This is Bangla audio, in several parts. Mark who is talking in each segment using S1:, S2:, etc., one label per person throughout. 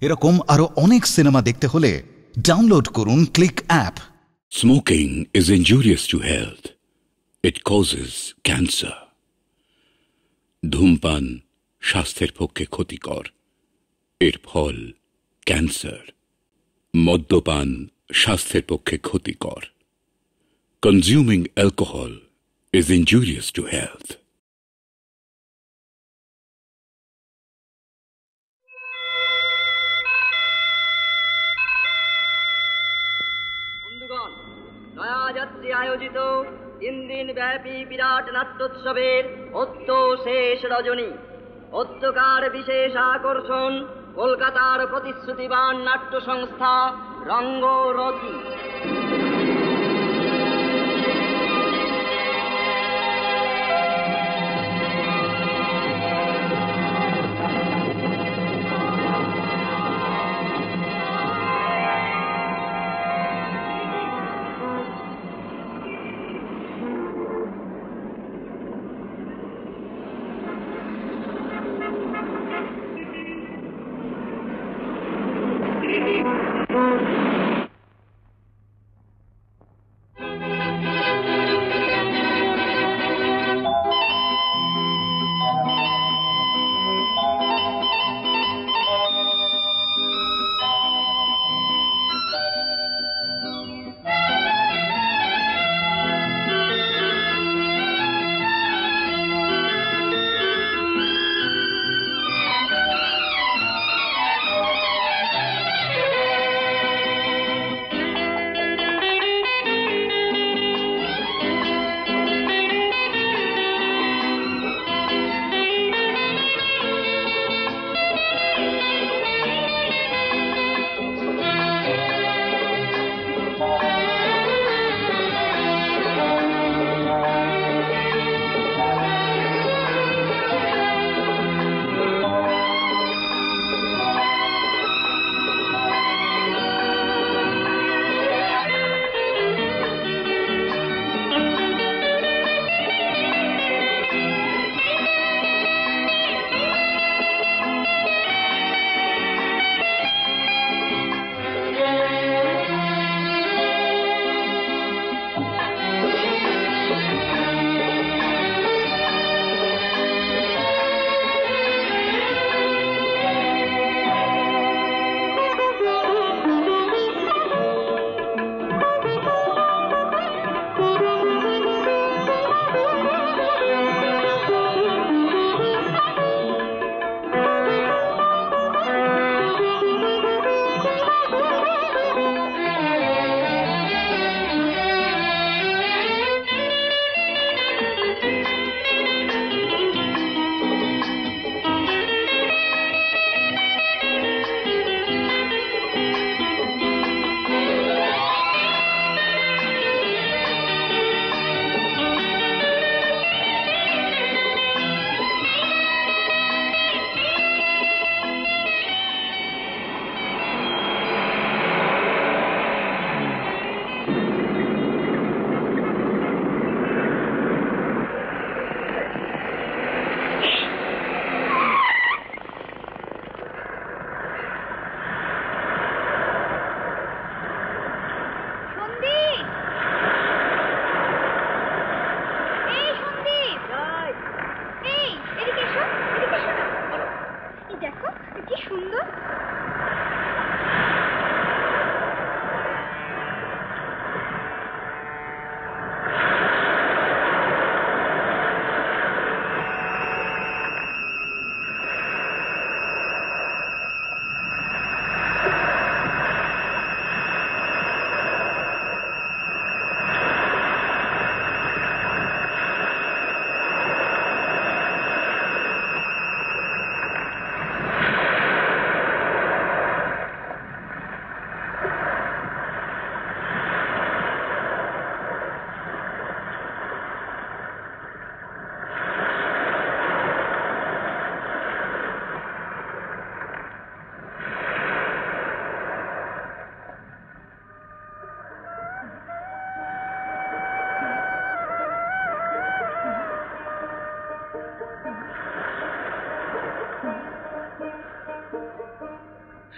S1: এরকম আরো অনেক সিনেমা দেখতে হলে ডাউনলোড করুন click app.
S2: Smoking is injurious to health. It causes cancer. ধূমপান স্বাস্থ্যের পক্ষে ক্ষতিকর, এর ফল ক্যান্সার। মদ্যপান স্বাস্থ্যের পক্ষে ক্ষতিকর। Consuming alcohol is injurious to health.
S3: বন্ধুগণ, নয়াযাত্রী আয়োজিত 3 দিন ব্যাপী বিরাট নাট্যোৎসবের অদ্য শেষ রজনী। অদ্যকার বিশেষ আকর্ষণ কলকাতার প্রতিশ্রুতিবান নাট্য সংস্থা রঙ্গরথী।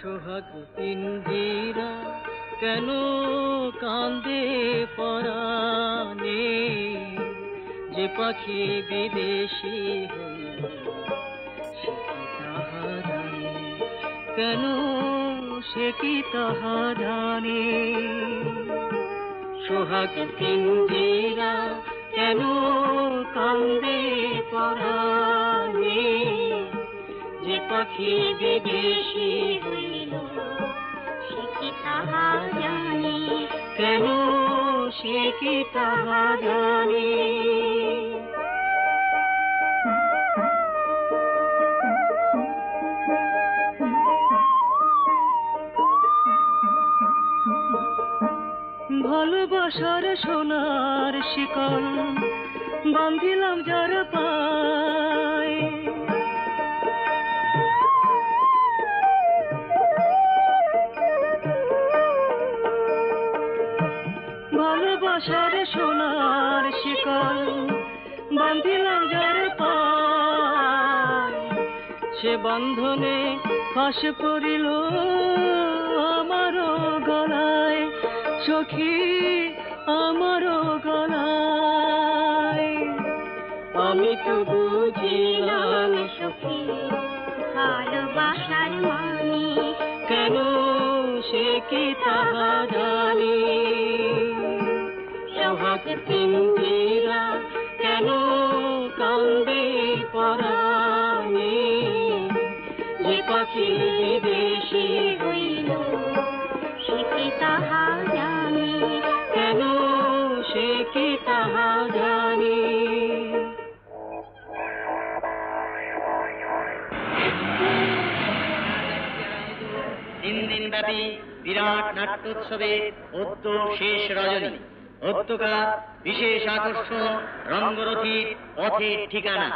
S4: সোহাগ পিঞ্জিরা কেন কান্দে পরাণে, যে পাখি বিদেশি হইল সে কি তাহা জানে, কেন সে কি তাহা জানে। সোহাগ পিঞ্জিরা কেন কান্দে পরাণে, যে পাখি বিদেশি হইল সে কি তাহা জানে, কেন সে কি তাহা জানে। ভালোবাসার সোনার শিকল বাঁধিলাম যার পায়, ভালোবাসার সোনার শিকল বাঁধিলাম যার পায়, সে বন্ধনে ফাঁস পড়িল আমারও গলায়, সখী আমারও গলায়। আমি তো বুঝিলাম সখী ভালোবাসার মানে, কেন সে কি তাহা জানে। সোহাগ পিঞ্জিরা কেন কান্দে পরাণে, যে পাখি বিদেশি হইল সে কি তাহা জানে, কেন সে কি তাহা জানে।
S3: 3 দিনব্যাপী বিরাট নাট্যোৎসবে অদ্য শেষ রজনী। অদ্যকার বিশেষ আকর্ষণ রঙ্গরথীর পথের ঠিকানা।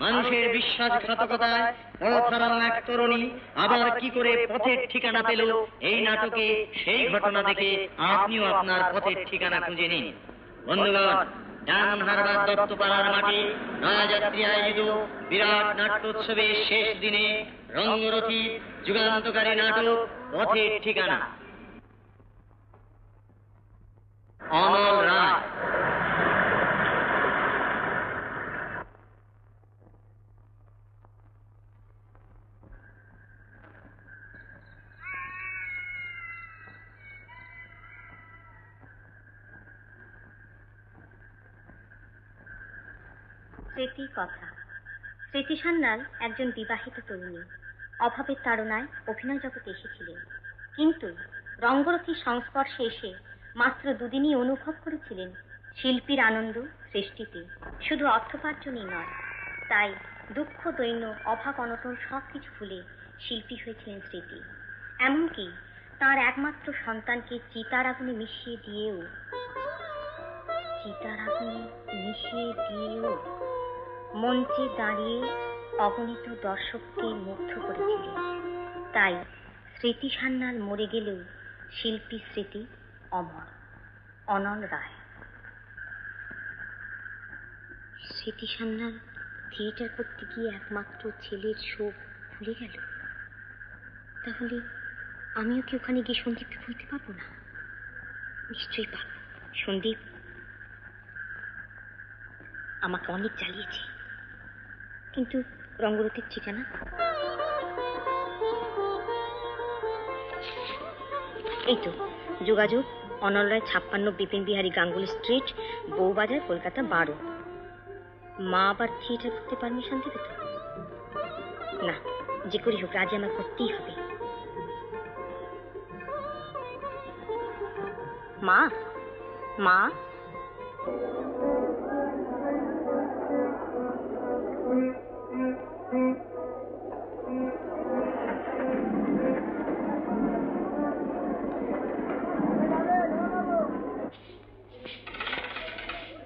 S3: মানুষের বিশ্বাসঘাতকতায় পথহারানো এক তরুণী আবার কি করে পথের ঠিকানা পেল, এই নাটকে সেই ঘটনা দেখে আপনিও আপনার পথের ঠিকানা খুঁজে নিন। বন্ধুগণ, ডান হারবার দত্তপাড়ার মাঠে নয়াযাত্রী আয়োজিত বিরাট নাট্যোৎসবের শেষ দিনে রঙ্গরথী যুগান্তকারী নাটক পথের ঠিকানা। অমল রায়।
S5: স্মৃতি কথা। স্মৃতি সান্যাল একজন বিবাহিত তরুণী, অভাবের তাড়নায় অভিনয় জগতে এসেছিলেন, কিন্তু রঙ্গরথীর সংস্পর্শে এসে মাত্র 2 দিনই অনুভব করেছিলেন শিল্পীর আনন্দ সৃষ্টিতে, শুধু অর্থোপার্জনই নয়। তাই দুঃখ, দৈন্য, অভাব, অনটন সবকিছু ভুলে শিল্পী হয়েছিলেন স্মৃতি। এমনকি তার একমাত্র সন্তানকে চিতার আগুনে মিশিয়ে দিয়েও মঞ্চে দাঁড়িয়ে অগণিত দর্শককে মুগ্ধ করেছিলেন। তাই স্মৃতি সান্যাল মরে গেলেও শিল্পী স্মৃতি অমর। অনল রায়। স্মৃতি সান্যাল থিয়েটার করতে গিয়ে একমাত্র ছেলের শোক ভুলে গেল। তাহলে আমিও কি ওখানে গিয়ে সন্দীপকে ভুলতে পারবো না? নিশ্চয়ই পারবো। সন্দীপ আমাকে অনেক জ্বালিয়েছে, কিন্তু রঙ্গরথীর ঠিকানা? এই তো যোগাযোগ, অনল রায় 56 বিপিন বিহারী গাঙ্গুলি স্ট্রিট, বউবাজার, কলকাতা 12। মা আবার থিয়েটার করতে পারমিশন দেবে তো? না, যে করি হোক আজ আমার করতেই হবে। মা, মা,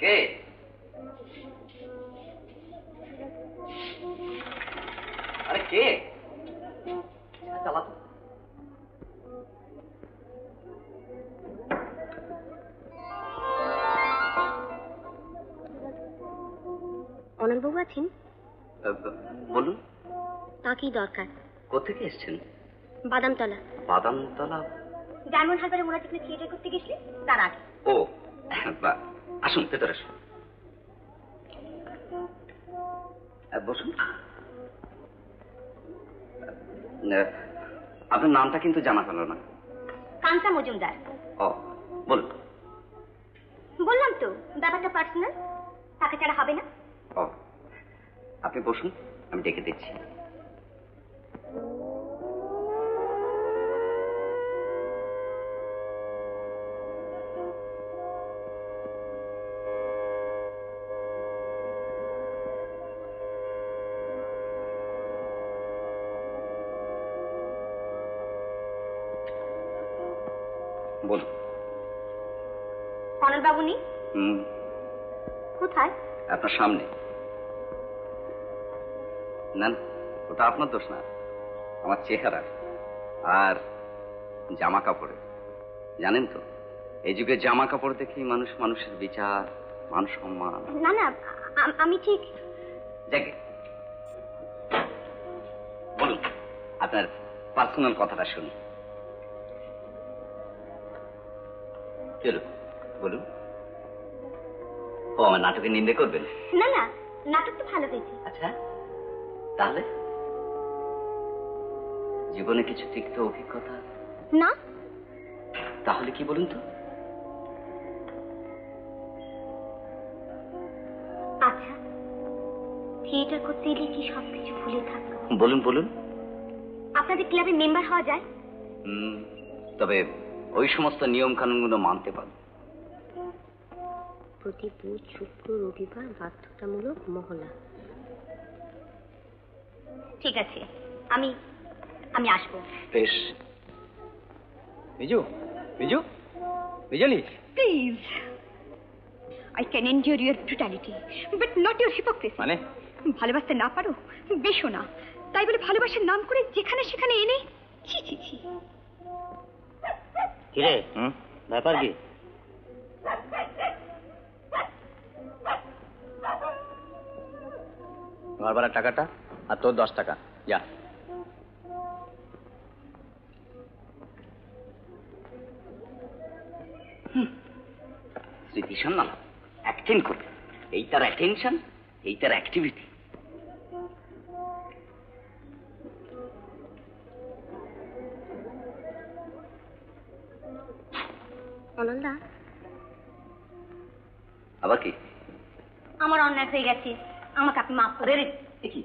S3: কে? আরে কে? চালাতো।
S5: অনলবাবু আছেন?
S3: বলুন।
S5: তা কি দরকার?
S3: কোথেকে এসছেন?
S5: বাদামতলা।
S6: বাদামতলা?
S5: ডায়মন্ড হারবারে মোরা যেখানে থিয়েটার করতে গেছিলে তার আগে।
S6: ও আসুন, ভেতরে আসুন, বসুন। আপনার নামটা কিন্তু জানা হলো না।
S5: কাঞ্চা মজুমদার।
S6: ও, বলুন।
S5: বললাম তো ব্যাপারটা পার্সোনাল, তাকে ছাড়া হবে না।
S6: ও, আপনি বসুন, আমি ডেকে দিচ্ছি। বলুন।
S5: অনল বাবু নেই? কোথায়?
S6: আপনার সামনে। না, ওটা আপনার দোষ না, আমার চেহারা আর জামা কাপড়ে। জানেন তো, এই যুগে জামা কাপড় দেখেই মানুষ মানুষের বিচার, মান সম্মান।
S5: না না, আমি ঠিক।
S6: দেখে বলুন, আপনার পার্সোনাল কথাটা শুনি। চলুন, বলুন। ও, আমার নাটকের নিন্দে করবেন?
S5: না না, নাটক তো ভালো হয়েছে।
S6: আচ্ছা, তাহলে জীবনে কিছু তিক্ত অভিজ্ঞতা?
S5: না।
S6: তাহলে কি বলুন তো?
S5: আচ্ছা, থিয়েটার করতে এলে কি সবকিছু ভুলে থাকবো?
S6: বলুন বলুন।
S5: আপনাদের ক্লাবে মেম্বার হওয়া যায়?
S6: তবে ওই সমস্ত নিয়ম কানুনগুলো মানতে পারব।
S5: প্রতি বুধ, শুক্র, রবিবার বাধ্যতামূলক মহলা। ঠিক আছে, আমি আমি আসবো।
S6: বেশ।
S7: বিজু, বিজু, বিজলি,
S8: please. I can endure your brutality, but not your hypocrisy.
S7: মানে?
S8: ভালোবাসতে না পারো, বেশো না। তাই বলে ভালোবাসার নাম করে যেখানে সেখানে এনে ছি ছি ছি।
S3: কিরে, ব্যাপার কি?
S7: ঘর ভাড়ার টাকাটা আর তোর 10 টাকা, যা।
S6: স্মৃতি সান্যাল অ্যাক্টিং করবে, এই তার অ্যাটেনশন, এই তার অ্যাক্টিভিটি।
S5: অনন্দা,
S6: আবার কি?
S5: আমার অন্যায় হয়ে গেছে, আমাকে আপনি মাফ করে।
S6: কি?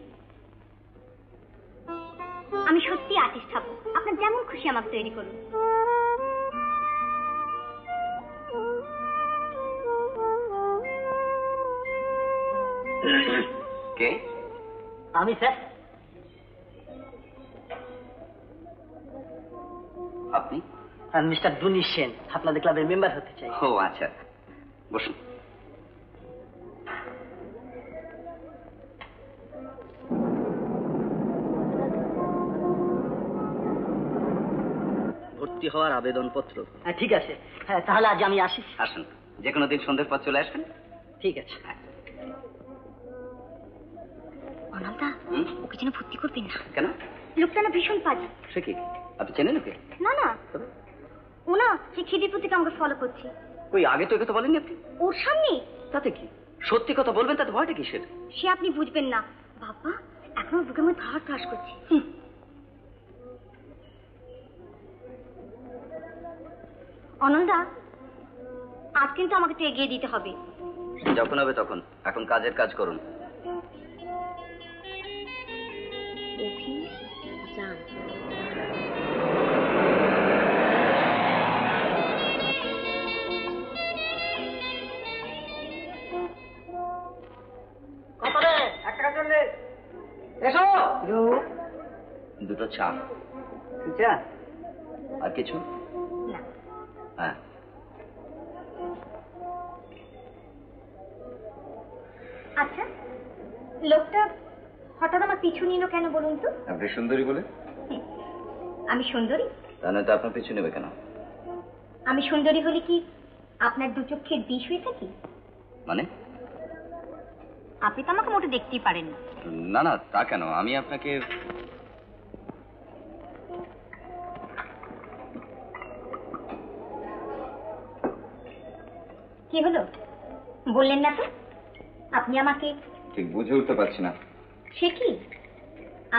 S5: আমি সত্যি আর্টিস্ট হব, আপনার যেমন খুশি আমাকে তৈরি করুন।
S6: কে?
S3: আমি স্যার।
S6: আপনি?
S3: মিস্টার দুনি সেন, আপনাদের ক্লাবের মেম্বার হতে চাই।
S6: ও আচ্ছা, বসুন।
S3: ভর্তি হওয়ার আবেদনপত্র। হ্যাঁ ঠিক আছে, হ্যাঁ তাহলে আজ আমি আসি।
S6: আসুন, যে কোনো দিন সন্ধ্যের পর চলে আসবেন।
S3: ঠিক আছে।
S5: অনন্দা, ওকে যেন ভর্তি করবেন না।
S6: কেন?
S5: লোকটা না ভীষণ পাজি।
S6: সে কি, আপনি চেনেন ওকে?
S5: না না, ও না সে খিদিপুর থেকে আমাকে ফলো করছে।
S6: ওই আগে তো কথা বলেননি আপনি?
S5: ওর সামনে?
S6: তাতে কি, সত্যি কথা বলবেন, তাতে ভয়টা কিসের?
S5: সে আপনি বুঝবেন না বাবা, এখনো বুকের মধ্যে ধর ঠাস করছে। অনন্দা, আজ কিন্তু আমাকে একটু এগিয়ে দিতে হবে।
S6: যখন হবে তখন, এখন কাজের কাজ করুন। দুটো চা। আর কিছু? হ্যাঁ।
S5: আচ্ছা, লোকটা হঠাৎ আমার পিছু নিল কেন বলুন তো?
S6: আপনি সুন্দরী বলে?
S5: আমি সুন্দরী?
S6: তাহলে তো আপনার পিছু নেবে কেন?
S5: আমি সুন্দরী হলে কি আপনার দু চোখের বিষ হয়ে থাকি?
S6: মানে?
S5: আপনি তো আমাকে মোটে দেখতেই পারেন না।
S6: না না, তা কেন, আমি আপনাকে
S5: কি হলো, বললেন না তো? আপনি আমাকে
S6: ঠিক বুঝে উঠতে পারছি না।
S5: সে কি,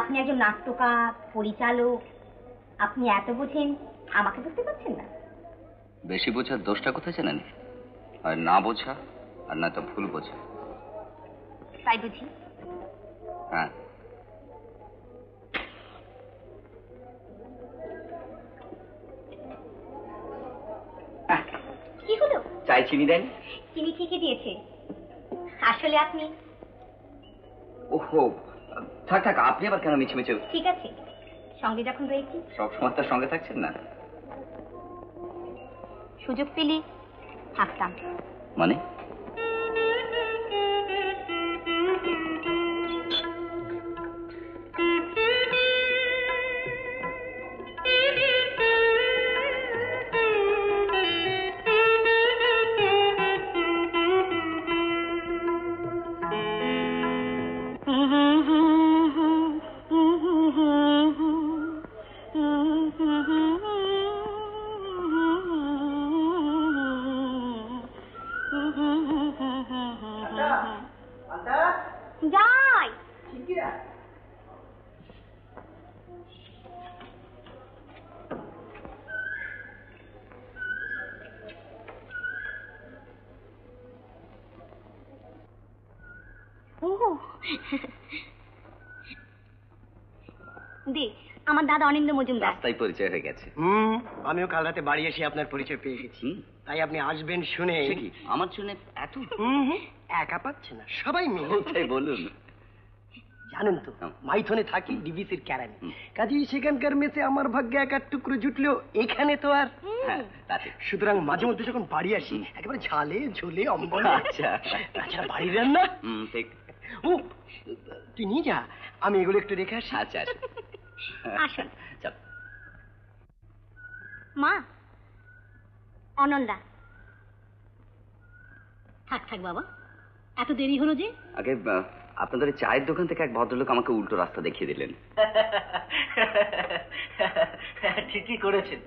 S5: আপনি একজন নাট্যকার, পরিচালক, আপনি এত বোঝেন, আমাকে বুঝতে পারছেন না?
S6: বেশি বোঝার দোষটা কোথায় জানেন? আর না বোঝা, আর না তো ভুল বোঝা।
S5: তাই বুঝি?
S6: হ্যাঁ।
S5: কি হলো?
S6: চাই চিনি দেন?
S5: চিনি ঠিকই দিয়েছে। আসলে আপনি...
S6: ওহো, থাক থাক, আপনি আবার কেন মিছে?
S5: ঠিক আছে, সঙ্গে যখন রয়েছি।
S6: সবসময় তার সঙ্গে থাকছেন না?
S5: সুযোগ পেলে থাকতাম।
S6: মানে?
S5: যাই। দে, আমার দাদা অনিন্দ মজুমদার।
S6: রাস্তায় পরিচয় হয়ে গেছে।
S9: আমিও কাল রাতে বাড়ি এসে আপনার পরিচয় পেয়ে গেছি। তাই আপনি আসবেন শুনে।
S6: কি আমার শুনে এত?
S9: একা পাচ্ছে না, সবাই মিলে।
S6: তাই বলুন।
S9: জানেন তো, মাইথনে থাকি, ডিবিসির ক্যারামে। কাজেই সেখানকার মেসে আমার ভাগ্যে এক আর টুকরো জুটলেও এখানে তো আর। সুতরাং মাঝে মধ্যে যখন বাড়ি আসি, একেবারে ঝালে ঝোলে অম্বলে।
S6: আচ্ছা
S9: আচ্ছা, বাড়ির রান্না।
S6: ঠিক।
S9: ও, তুই নিয়ে যা, আমি এগুলো একটু রেখে আসি।
S6: আচ্ছা
S5: আসুন।
S6: চল।
S5: মা, অনন্দা। থাক থাক বাবা, এত দেরি হলো যে?
S6: আগে আপনাদের চায়ের দোকান থেকে এক ভদ্রলোক আমাকে উল্টো রাস্তা দেখিয়ে দিলেন।
S7: ঠিকই করেছেন।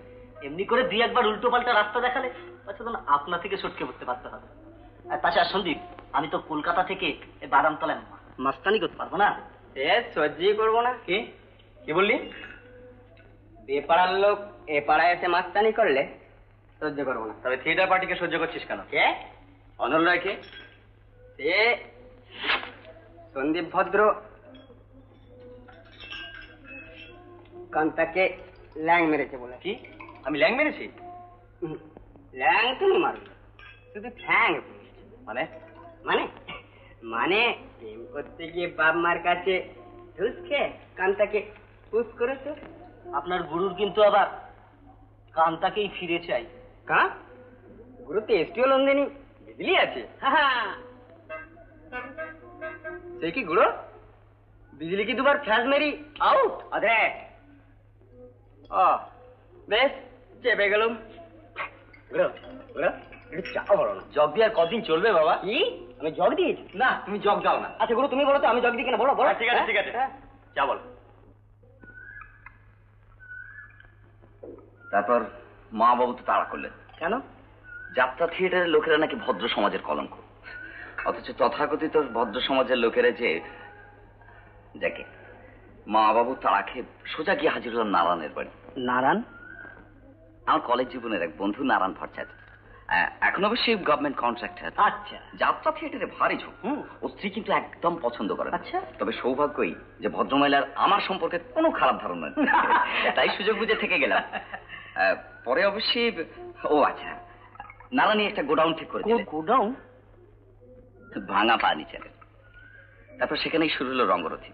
S7: এমনি করে দুই একবার উল্টো পাল্টা রাস্তা দেখালে আপনা থেকে সটকে পড়তে পারতে হবে। তাছাড়া সন্দীপ, আমি তো কলকাতা থেকে বাদামতলায় মাস্তানি করতে পারবো না।
S3: সহ্যই করবো না। কি বললি? বেপাড়ার লোক এ পাড়ায় এসে মাস্তানি করলে সহ্য করবো না।
S7: তবে থিয়েটার পার্টিকে সহ্য করছিস কেন?
S3: কে?
S7: অনল রায়কে।
S3: সে সন্দীপ ভদ্র কান্তাকে ল্যাং মেরেছে বলে।
S7: কি? আমি ল্যাং মেরেছি?
S3: ল্যাং তুমি মারবে, শুধু ঠ্যাং।
S7: মানে?
S3: মানে মানে প্রেম করতে গিয়ে বাপ মার কাছে ঢুস খেয়ে কান্তাকে পুশ করেছে।
S7: আপনার গুরুর কিন্তু আবার কান্তাকেই ফিরে চাই।
S3: কা? গুরুতে এসটিও লন্দিনী বিজলি আছে। সে কি গুরু? বিজলি কি দুবার ফ্ল্যাশ মেরি আউট আদরে। ও বেশ, চেপে গেলুম। গুরু গুরু একটু চা বলো না।
S7: জগ দিয়ে আর কদিন চলবে বাবা?
S3: কি? আমি জগ দিয়েছি?
S7: না, তুমি জগ দাও না।
S3: আচ্ছা গুরু, তুমি বলো তো আমি জগ দিই কিনা, বলো বলো।
S7: ঠিক আছে ঠিক আছে, চা বলো।
S6: তারপর মা বাবু তো তাড়া করলেন।
S3: কেন?
S6: যাত্রা থিয়েটারের লোকেরা নাকি ভদ্র সমাজের কলঙ্ক, অথচ তথাকথিত ভদ্র সমাজের লোকেরা যে দেখে। মা বাবু তাড়া খেয়ে সোজা গিয়ে হাজির হলাম নারায়ণের বাড়ি।
S3: নারায়ণ?
S6: আমার কলেজ জীবনের এক বন্ধু নারায়ণ ভট্টাচার্য, এখন অবশ্যই গভর্নমেন্ট কন্ট্রাক্টর।
S3: আচ্ছা।
S6: যাত্রা থিয়েটারে ভারী ঝোঁক। ও স্ত্রী কিন্তু একদম পছন্দ করে।
S3: আচ্ছা।
S6: তবে সৌভাগ্যই যে ভদ্রমহিলার আমার সম্পর্কে কোনো খারাপ ধারণা নেই, তাই সুযোগ বুঝে থেকে গেলাম। পরে অবশ্যই ও আচ্ছা, নারায়ণী একটা গোডাউন ঠিক করেছে।
S3: গোডাউন?
S6: ভাঙা ফার্নিচারের। তারপর সেখানেই শুরু হলো রঙ্গরথী।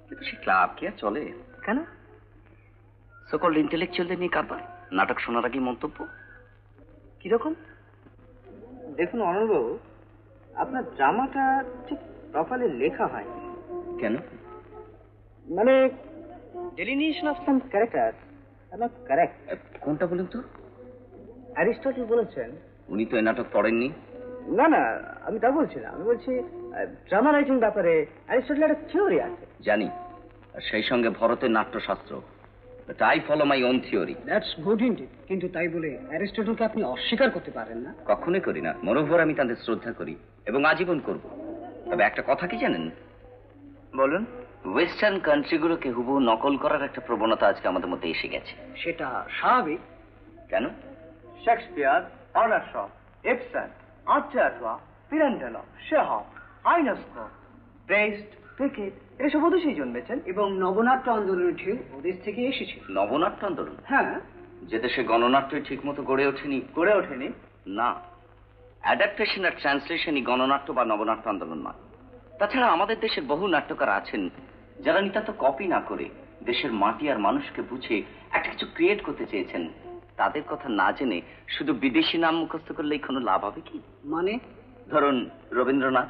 S6: কিন্তু সে ক্লাব কি আর চলে?
S3: কেন?
S6: সকল ইন্টেলেকচুয়ালদের নিয়ে কারবার, নাটক শোনার আগেই মন্তব্য।
S3: কিরকম? দেখুন অনলবাবু, আপনার ড্রামাটা ঠিক প্রপারলি লেখা হয়।
S6: কেন?
S3: মানে delineation of some character not correct.
S6: কোনটা বলুন তো?
S3: অ্যারিস্টটল বলেছেন।
S6: উনি তো এই নাটক পড়েননি।
S3: না না, আমি তা বলছি না। আমি বলছি ড্রামা রাইটিং ব্যাপারে অ্যারিস্টটলের একটা থিওরি আছে।
S6: জানি, আর সেই সঙ্গে ভরতের নাট্যশাস্ত্র। But I follow my own theory.
S10: That's good indeed, কিন্তু তাই বলে অ্যারিস্টটলকে আপনি অস্বীকার করতে পারেন না।
S6: কখনোই করি না, মনোভর আমি তাদের শ্রদ্ধা করি এবং আজীবন করব। তবে একটা কথা কি জানেন?
S7: বলুন।
S6: ওয়েস্টার্ন কান্ট্রিগুলোকে হুবহু নকল করার একটা প্রবণতা আজকে আমাদের মধ্যে এসে গেছে।
S10: সেটা স্বাভাবিক।
S6: কেন?
S9: Shakespeare, honours, Ibsen, আর্চার্টওয়া, পিরান্ডেলা, শেহব, আইনস্কো, breast, picket এসব ওদেশেই জন্মেছেন।
S10: এবং নবনাট্য আন্দোলনের ঢেউ ওদেশ থেকে এসেছে।
S6: নবনাট্য আন্দোলন?
S10: হ্যাঁ।
S6: যে দেশে গণনাট্যই ঠিক মতো গড়ে ওঠেনি না, অ্যাডাপ্টেশন আর ট্রান্সলেশনই গণনাট্য বা নবনাট্য আন্দোলন নয়। তাছাড়া আমাদের দেশের বহু নাট্যকার আছেন যারা নিতান্ত কপি না করে দেশের মাটি আর মানুষকে বুঝে একটা কিছু ক্রিয়েট করতে চেয়েছেন। তাদের কথা না জেনে শুধু বিদেশি নাম মুখস্থ করলেই কোনো লাভ হবে কি?
S10: মানে
S6: ধরুন রবীন্দ্রনাথ।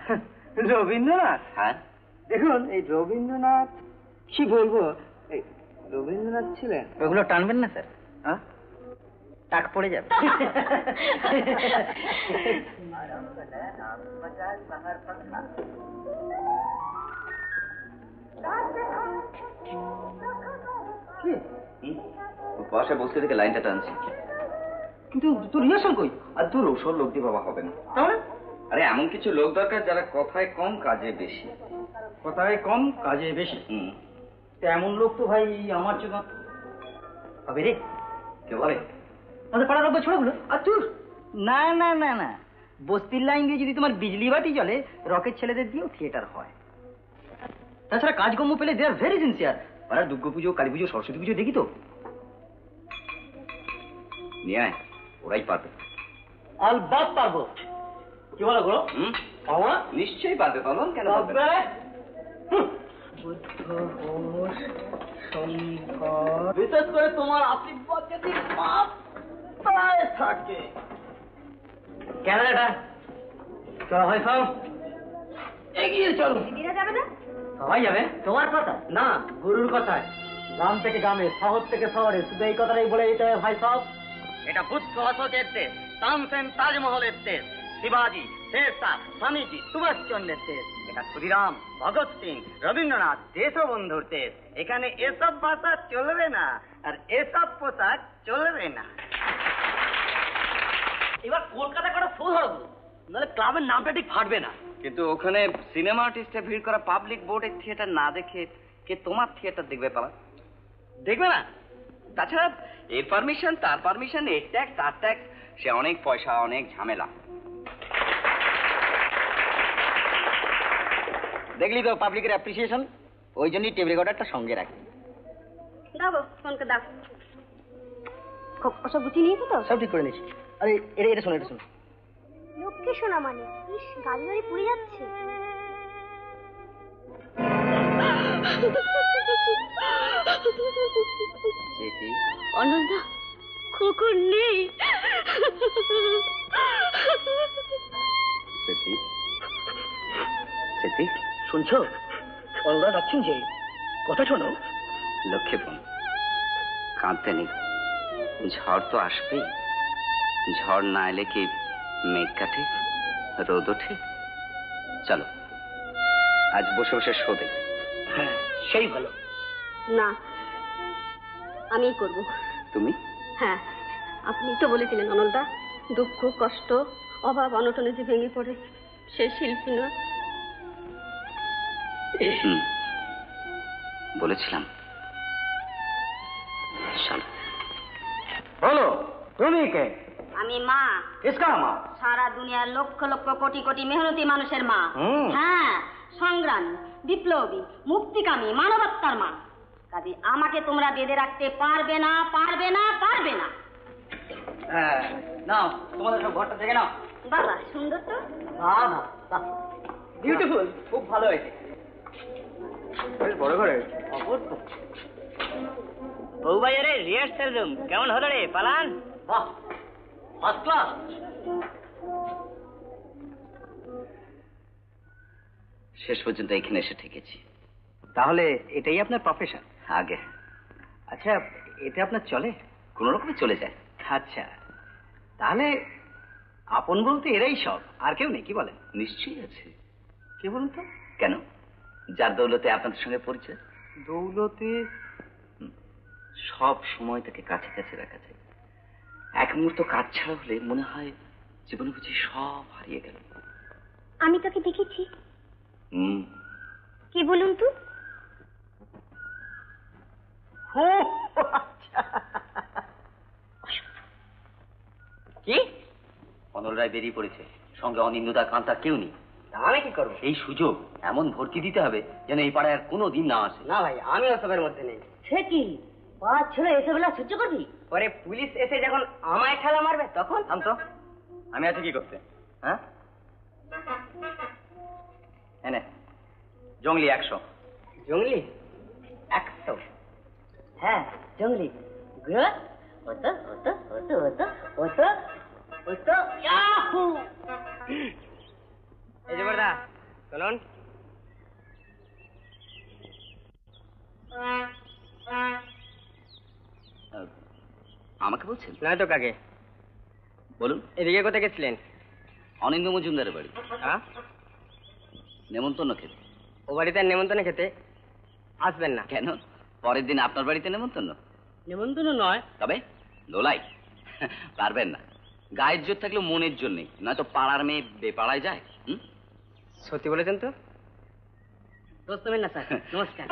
S9: রবীন্দ্রনাথ?
S6: হ্যাঁ।
S9: দেখুন এই রবীন্দ্রনাথ কি বলবো, রবীন্দ্রনাথ ছিলেন।
S7: ওগুলো টানবেন না স্যার,
S9: হ্যাঁ
S7: টাক পড়ে যাবে।
S6: পাশে বসতে থেকে লাইনটা টানছি,
S9: কিন্তু তোর রিহার্সাল কই?
S6: আর তোর ওসব লোক দিয়ে বাবা হবে না।
S9: তাহলে
S6: আরে এমন কিছু লোক দরকার যারা কথায় কম কাজে বেশি।
S10: কথায় কম কাজে বেশি? এমন লোক তো ভাই আমার জন্য হবে রে।
S6: কে বলে?
S10: আমাদের পাড়ার লোক ছোড়াগুলো।
S7: আর তুই না না না না, বস্তির লাইন দিয়ে যদি তোমার বিজলি বাতি জ্বলে, রকেট ছেলেদের দিয়েও থিয়েটার হয়। তাছাড়া কাজকর্ম পেলে দে আর ভেরি সিনসিয়ার। পাড়ার দুর্গা পুজো, কালী পুজো, সরস্বতী পুজো দেখি তো।
S6: নিয়ে আয়, ওরাই পারবে।
S7: আলবাত পারবো। কি বলো গো?
S6: বাবা নিশ্চয়ই পারবে। পাবন কেন পারবে?
S7: বিশেষ করে তোমার আশীর্বাদ যদি পায়ে থাকে। কেন এটা? চলো হয় সব এগিয়ে চলো।
S5: দিদিরা যাবে না?
S7: সবাই যাবে। তোমার কথা
S10: না, গুরুর কথায়। গ্রাম থেকে গ্রামে, শহর থেকে শহরে, শুধু এই কথাটাই বলে দিতে হবে ভাই সব।
S7: এটা বুদ্ধ অশোকের দেশ, তানসেন তাজমহলের দেশ, শিবাজি, শেরশাহ, স্বামীজি, সুভাষচন্দ্রের দেশ। এটা ক্ষুদিরাম, ভগৎ সিং, রবীন্দ্রনাথ, দেশবন্ধুর দেশ। এখানে এসব ভাষা চলবে না, আর এসব পোশাক চলবে না। এবার কলকাতা করা শো ধরবো, নাহলে ক্লাবের নামটা ঠিক ফাটবে না।
S6: কিন্তু ওখানে সিনেমা আর্টিস্টের ভিড় করা পাবলিক বোর্ডের থিয়েটার না দেখে কে তোমার থিয়েটার দেখবে পালা?
S7: দেখবে না?
S6: তাছাড়া এর পারমিশন, তার পারমিশন, এর ট্যাক্স, তার ট্যাক্স, সে অনেক পয়সা, অনেক ঝামেলা।
S7: দেখলি তো পাবলিকের অ্যাপ্রিসিয়েশন, ওই জন্যই টেপ রেকর্ডারটা সঙ্গে রাখি।
S5: দাও ফোনকে দাও। ওসব গুছিয়ে নিয়েছো তো?
S7: সব ঠিক করে নিয়েছি। আরে এটা শোনো, এটা শোনো।
S5: লোককে শোনা মানে ইস, গাড়ি গাড়ি পুড়ে যাচ্ছে। অনন্তা খোকন নেই।
S6: সেটি
S7: শুনছো? অলরা ডাকছেন যে, কথা শোনো।
S6: লক্ষ্মী বোন, কাঁদতে নেই, ঝড় তো আসবেই। ঝড় না এলে কি মেঘ কাটে, রোদ ওঠে? চলো আজ বসে বসে শো দেখি।
S7: হ্যাঁ, সেই ভালো।
S5: না, আমি করব।
S6: তুমি?
S5: হ্যাঁ, আপনি তো বলেছিলেন অনলদা, দুঃখ কষ্ট অভাব অনটনে যে ভেঙে পড়ে সে শিল্পী নয়।
S6: বলেছিলাম। চলো।
S10: বলো, তুমি কে?
S5: আমি মা।
S10: কিসকা মা?
S5: সারা দুনিয়ার লক্ষ লক্ষ কোটি কোটি মেহনতি মানুষের মা। হ্যাঁ, সংগ্রামী, বিপ্লবী, মুক্তিকামী, মানবতার মা। কাজে আমাকে তোমরা বেঁধে রাখতে পারবে না, পারবে না, পারবে না।
S7: হ্যাঁ, নাও তোমাদের সব ঘরটা দেখে নাও।
S5: বাবা সুন্দর তো।
S7: বাহ, বিউটিফুল, খুব ভালো হয়েছে।
S10: বেশ বড় ঘরে।
S7: অপূর্ব। বউ ভাইয়ারে রিহার্সাল রুম কেমন হলো রে পালান? বাহ, ফার্স্ট ক্লাস।
S6: শেষ পর্যন্ত এখানে এসে ঠেকেছি।
S7: তাহলে এটাই আপনার প্রফেশন?
S6: আগে।
S7: আচ্ছা, এতে আপনার চলে?
S6: কোন রকমে চলে যায়।
S7: আচ্ছা, তাহলে আপন বলতে এরাই সব, আর কেউ নেই, কি বলেন?
S6: নিশ্চয়ই আছে।
S7: কে বলুন তো?
S6: কেন? যার দৌলতে আপনাদের সঙ্গে পরিচয়।
S7: দৌলতে?
S6: সব সময় তাকে কাছে কাছে রাখা যায়। এক মুহূর্ত কাজ ছাড়া হলে মনে হয় জীবনে বুঝি সব হারিয়ে গেল।
S5: আমি তাকে দেখেছি।
S6: হুম,
S5: কি বলুন তো?
S6: কি অনল রায় বেরিয়ে পড়েছে, সঙ্গে অনিন্দুদা, কান্তা, কেউ নেই।
S7: আমি কি করবো?
S6: এই সুযোগ এমন ভর্তি দিতে হবে যেন এই পাড়ায় আর কোনো দিন না আসে।
S7: না ভাই, আমি ওসবের মধ্যে নেই।
S3: সে কি পাঁচ ছেলে এসে বেলা সহ্য করবি?
S7: পরে পুলিশ এসে যখন আমায় ঠেলা মারবে তখন?
S6: থাম তো, আমি আছি কি করতে? হ্যাঁ, এনে জঙ্গলি 100।
S7: জঙ্গলি 100? হ্যাঁ জঙ্গলি। গুড। ওতো ওতো ওতো ওতো ওতো ওতো ইয়াহু। এই যে বড়দা চলুন।
S6: আমাকে বলছেন?
S7: নয় তো কাকে
S6: বলুন।
S7: এদিকে কোথায় গেছিলেন?
S6: অনিন্দ মজুমদারের বাড়ি।
S7: হ্যাঁ,
S6: নেমন্তন্ন খেতে।
S7: ও বাড়িতে আর নেমন্তন্ন খেতে আসবেন না?
S6: কেন, পরের দিন আপনার বাড়িতে নেমন্তন্ন?
S7: নেমন্তন্ন নয়,
S6: তবে দোলাই পারবেন না। গায়ের জোর থাকলেও মনের জোর নেই, নয়তো পাড়ার মেয়ে বেপাড়ায় যায়।
S7: সত্যি বলেছেন তো? দোস্ত না স্যার, নমস্কার।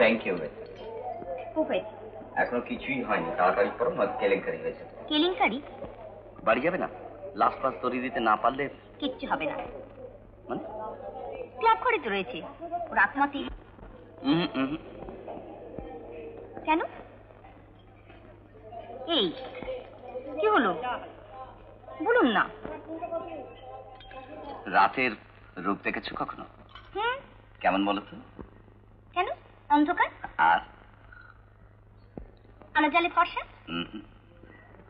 S6: ব্যাংকেও গেছে।
S5: খুব হয়েছে।
S6: এখনো কিছুই হয়নি, তাড়াতাড়ি করো, নয়তো কেলেঙ্কারি হয়েছে।
S5: কেলেঙ্কারি?
S6: বাড়ি যাবে না? লাস্ট পাস তরি দিতে না পারলে
S5: কিচ্ছু হবে না।
S6: মানে
S5: ক্লাব ঘরে তো রয়েছে, রাতমাতি। কেন? এই কি হলো বলুন না।
S6: রাতের রূপ দেখেছো কখনো? কেমন বলো তো?
S5: কেন? অন্ধকার
S6: আর
S5: আলো জ্বালে ফর্সা?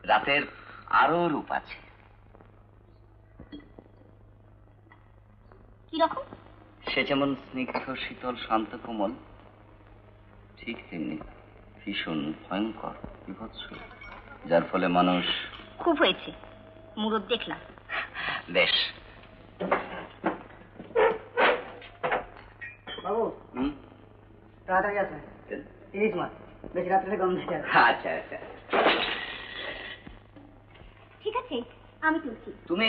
S6: রাতের আরো রূপ আছে।
S5: কি রকম?
S6: সে যেমন স্নিগ্ধ, শীতল, শান্ত, কোমল, ঠিক তেমনি ভীষণ ভয়ঙ্কর, বিভৎস, যার ফলে মানুষ।
S5: খুব হয়েছে, মুরদ দেখলাম।
S6: বেশ।
S7: বাবু তাড়াতাড়ি আসবেন, 30 মাস, বেশি রাত্রে গন্ধ।
S6: আচ্ছা আচ্ছা
S5: ঠিক আছে, আমি তুলছি।
S6: তুমি?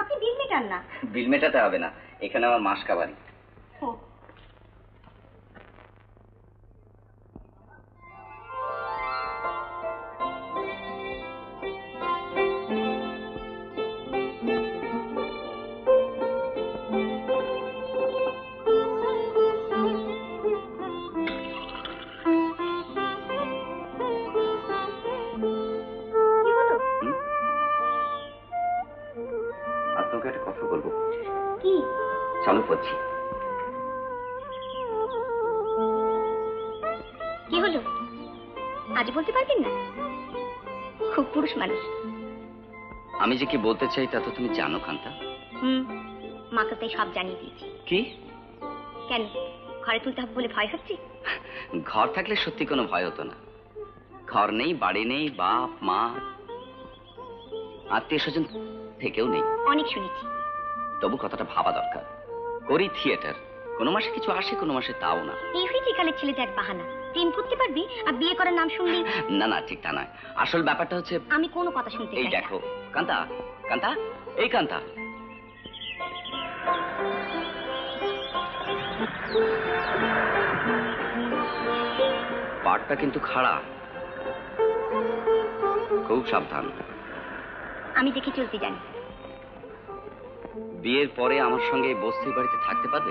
S5: আপনি বিল মেটান না।
S6: বিল মেটাতে হবে না, এখানে আমার মাসকা বাড়ি। চালু করছি।
S5: কি হলো, আজ বলতে পারবেন না? খুব পুরুষ মানুষ।
S6: আমি যে কি বলতে চাই তা তো তুমি জানো কান্তা।
S5: মাকে তাই সব জানিয়ে দিয়েছি।
S6: কি?
S5: কেন, ঘরে তুলতে হবে বলে ভয় হচ্ছে?
S6: ঘর থাকলে সত্যি কোনো ভয় হতো না। ঘর নেই, বাড়ি নেই, বাপ মা, আত্মীয় স্বজন থেকেও নেই।
S5: অনেক শুনেছি।
S6: তবু কথাটা ভাবা দরকার। করি থিয়েটার, কোনো মাসে কিছু আসে, কোনো মাসে তাও না।
S5: এই হয়েছে কালের ছেলেদের এক বাহানা। প্রেম করতে পারবি আর বিয়ে করার নাম শুনলি?
S6: না না, ঠিক তা নয়। আসল ব্যাপারটা হচ্ছে
S5: আমি কোনো কথা শুনতে চাই না।
S6: এই দেখো কান্তা, কান্তা, এই কান্তা, পাটটা কিন্তু খাড়া, খুব সাবধান।
S5: আমি দেখে চলতে জানি।
S6: বিয়ের পরে আমার সঙ্গে বস্তির বাড়িতে থাকতে পারবে?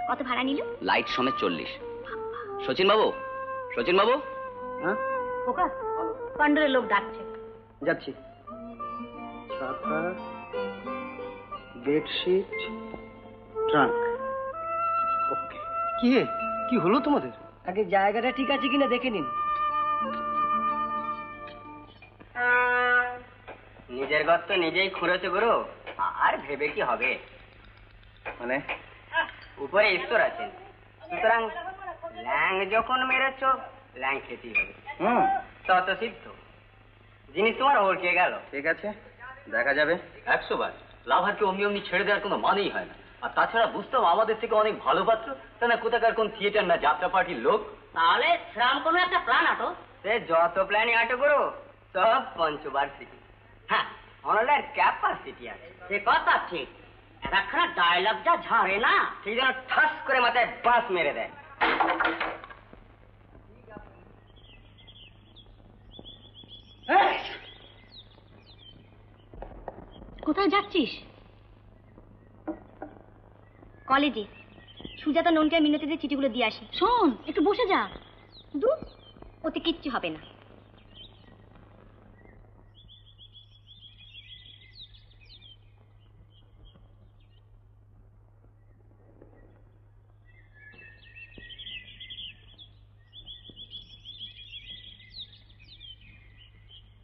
S5: কত ভাড়া নিল?
S6: লাইট সমেত 40। শচীন বাবু, শচীন বাবু।
S7: হ্যাঁ
S5: ওকা কন্ডরের লোক ডাকছে।
S7: যাচ্ছি। ছাতা, বেডশিট, ট্রাঙ্ক। ওকে। কি হলো তোমাদের? আগে জায়গাটা ঠিক আছে কিনা দেখে নিন।
S3: নিজের ঘর তো নিজেই খুঁড়েছে গুরু, আর ভেবে কি হবে?
S6: মানে
S3: উপরে ঈশ্বর আছেন, সুতরাং ল্যাং যখন মেরেছ ল্যাং খেতেই হবে। তত সিদ্ধ জিনিস তোমার ওরকে গেল।
S6: ঠিক আছে, দেখা যাবে।
S11: 100 বার লাভারকে অমনি অমনি ছেড়ে দেওয়ার কোনো মানেই হয় না। আর তাছাড়া বুঝতাম আমাদের থেকে অনেক ভালো পাত্র, তা না কোথাকার কোন থিয়েটার না যাত্রা পার্টির লোক।
S3: তাহলে শ্রাম কোনো একটা প্ল্যান আটো। সে যত প্ল্যানই আটো করো সব পঞ্চবার্ষিকী। হ্যাঁ, অনলাইন ক্যাপাসিটি আছে। সে কথা ঠিক, একখানা ডায়লগ যা ঝাড়ে না, সেই জন্য ঠাস করে মাথায় বাস মেরে দেয়।
S5: কোথায় যাচ্ছিস? কলেজে। সুজাতা ননকে আর মিনতিদের চিঠিগুলো দিয়ে আসি। শোন, একটু বসে যা। দূর, ওতে কিচ্ছু হবে না।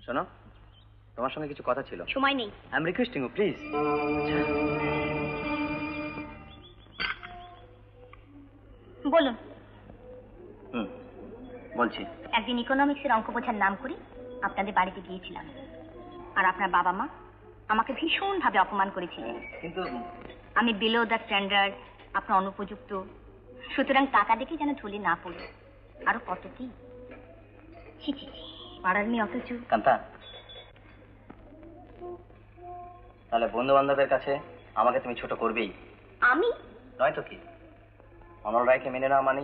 S6: শোনো, তোমার সঙ্গে কিছু কথা ছিল।
S5: সময় নেই।
S6: I am requesting you, please.
S5: বলুন।
S6: বলছি।
S5: একদিন ইকোনমিক্সের অঙ্ক বোঝার নাম করে আপনাদের বাড়িতে গিয়েছিলাম, আর আপনার বাবা মা আমাকে ভীষণভাবে অপমান করেছিলেন।
S6: কিন্তু
S5: আমি বিলো দ্য স্ট্যান্ডার্ড, আপনার অনুপযুক্ত, সুতরাং টাকা দেখে যেন ঝুলে না পড়ে। আরো কত কি। ছি ছি, পাড়ার মেয়ে অথচ।
S6: কান্তা, তাহলে বন্ধু বান্ধবের কাছে আমাকে তুমি ছোট করবেই?
S5: আমি?
S6: নয়তো কি? অনল রায়কে মেনে নেওয়া মানে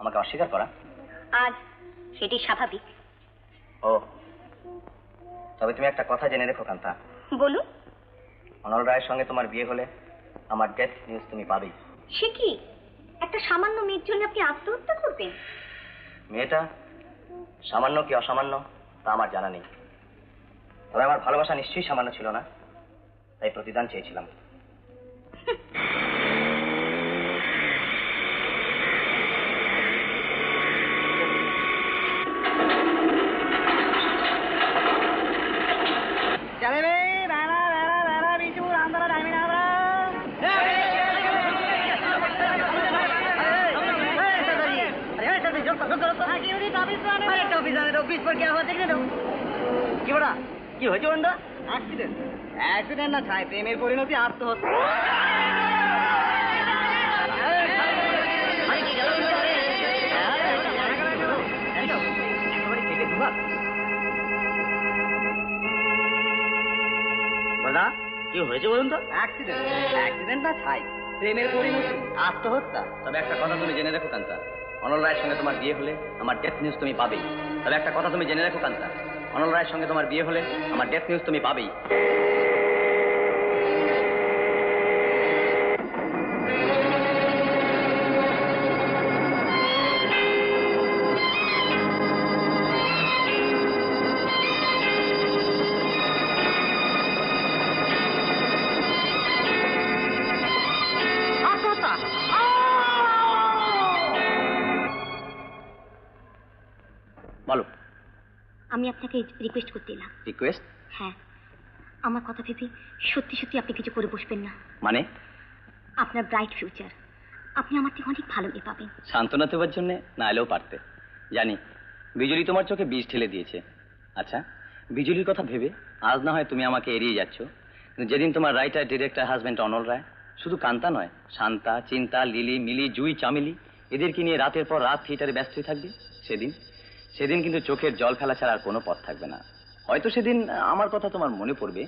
S7: আমাকে অস্বীকার করা?
S5: আজ সেটি স্বাভাবিক।
S7: ও, তবে তুমি একটা কথা জেনে রেখো কান্তা।
S5: বলুন।
S7: অনল রায়ের সঙ্গে তোমার বিয়ে হলে আমার ডেথ নিউজ তুমি পাবেই।
S5: সে কি, একটা সামান্য মেয়ের জন্য আপনি আত্মহত্যা করবেন?
S7: মেয়েটা সামান্য কি অসামান্য তা আমার জানা নেই, তবে আমার ভালোবাসা নিশ্চয়ই সামান্য ছিল না, তাই প্রতিদান চেয়েছিলাম।
S9: কি হয়েছে বন্ধু? অ্যাক্সিডেন্ট? অ্যাক্সিডেন্ট না ছাই, প্রেমের পরিণতি আত্মহত্যা।
S7: বলদা কি হয়েছে বলুন তো?
S9: অ্যাক্সিডেন্ট? অ্যাক্সিডেন্ট না ছাই, প্রেমের পরিণতি আত্মহত্যা।
S7: তবে একটা কথা তুমি জেনে রেখো কান্তা, অনল রায়ের সঙ্গে তোমার বিয়ে হলে আমার ডেথ নিউজ তুমি পাবেই। তবে একটা কথা তুমি জেনে রেখো কান্তা, অনল রায়ের সঙ্গে তোমার বিয়ে হলে আমার ডেথ নিউজ তুমি পাবেই। বলো।
S5: আমি আপনাকে রিকোয়েস্ট করতে এলাম।
S7: রিকোয়েস্ট?
S5: হ্যাঁ, আমার কথা ভেবে সত্যি সত্যি আপনি কিছু করে বসবেন না।
S7: মানে?
S5: আপনার ব্রাইট ফিউচার, আপনি আমার থেকে অনেক ভালো মেয়ে পাবেন।
S7: সান্ত্বনা দেওয়ার জন্য না এলেও পারতে। জানি বিজলি তোমার চোখে বিষ ঢেলে দিয়েছে। আচ্ছা, বিজলির কথা ভেবে আজ না হয় তুমি আমাকে এড়িয়ে যাচ্ছ, কিন্তু যেদিন তোমার রাইটার ডিরেক্টর হাজবেন্ড অনল রায় শুধু কান্তা নয়, শান্তা, চিন্তা, লিলি, মিলি, জুই, চামেলি এদেরকে নিয়ে রাতের পর রাত থিয়েটারে ব্যস্ত হয়ে থাকবে, সেদিন কিন্তু চোখের জল ফেলা ছাড়া আর কোনো পথ থাকবে না। হয়তো সেদিন আমার কথা তোমার মনে পড়বে,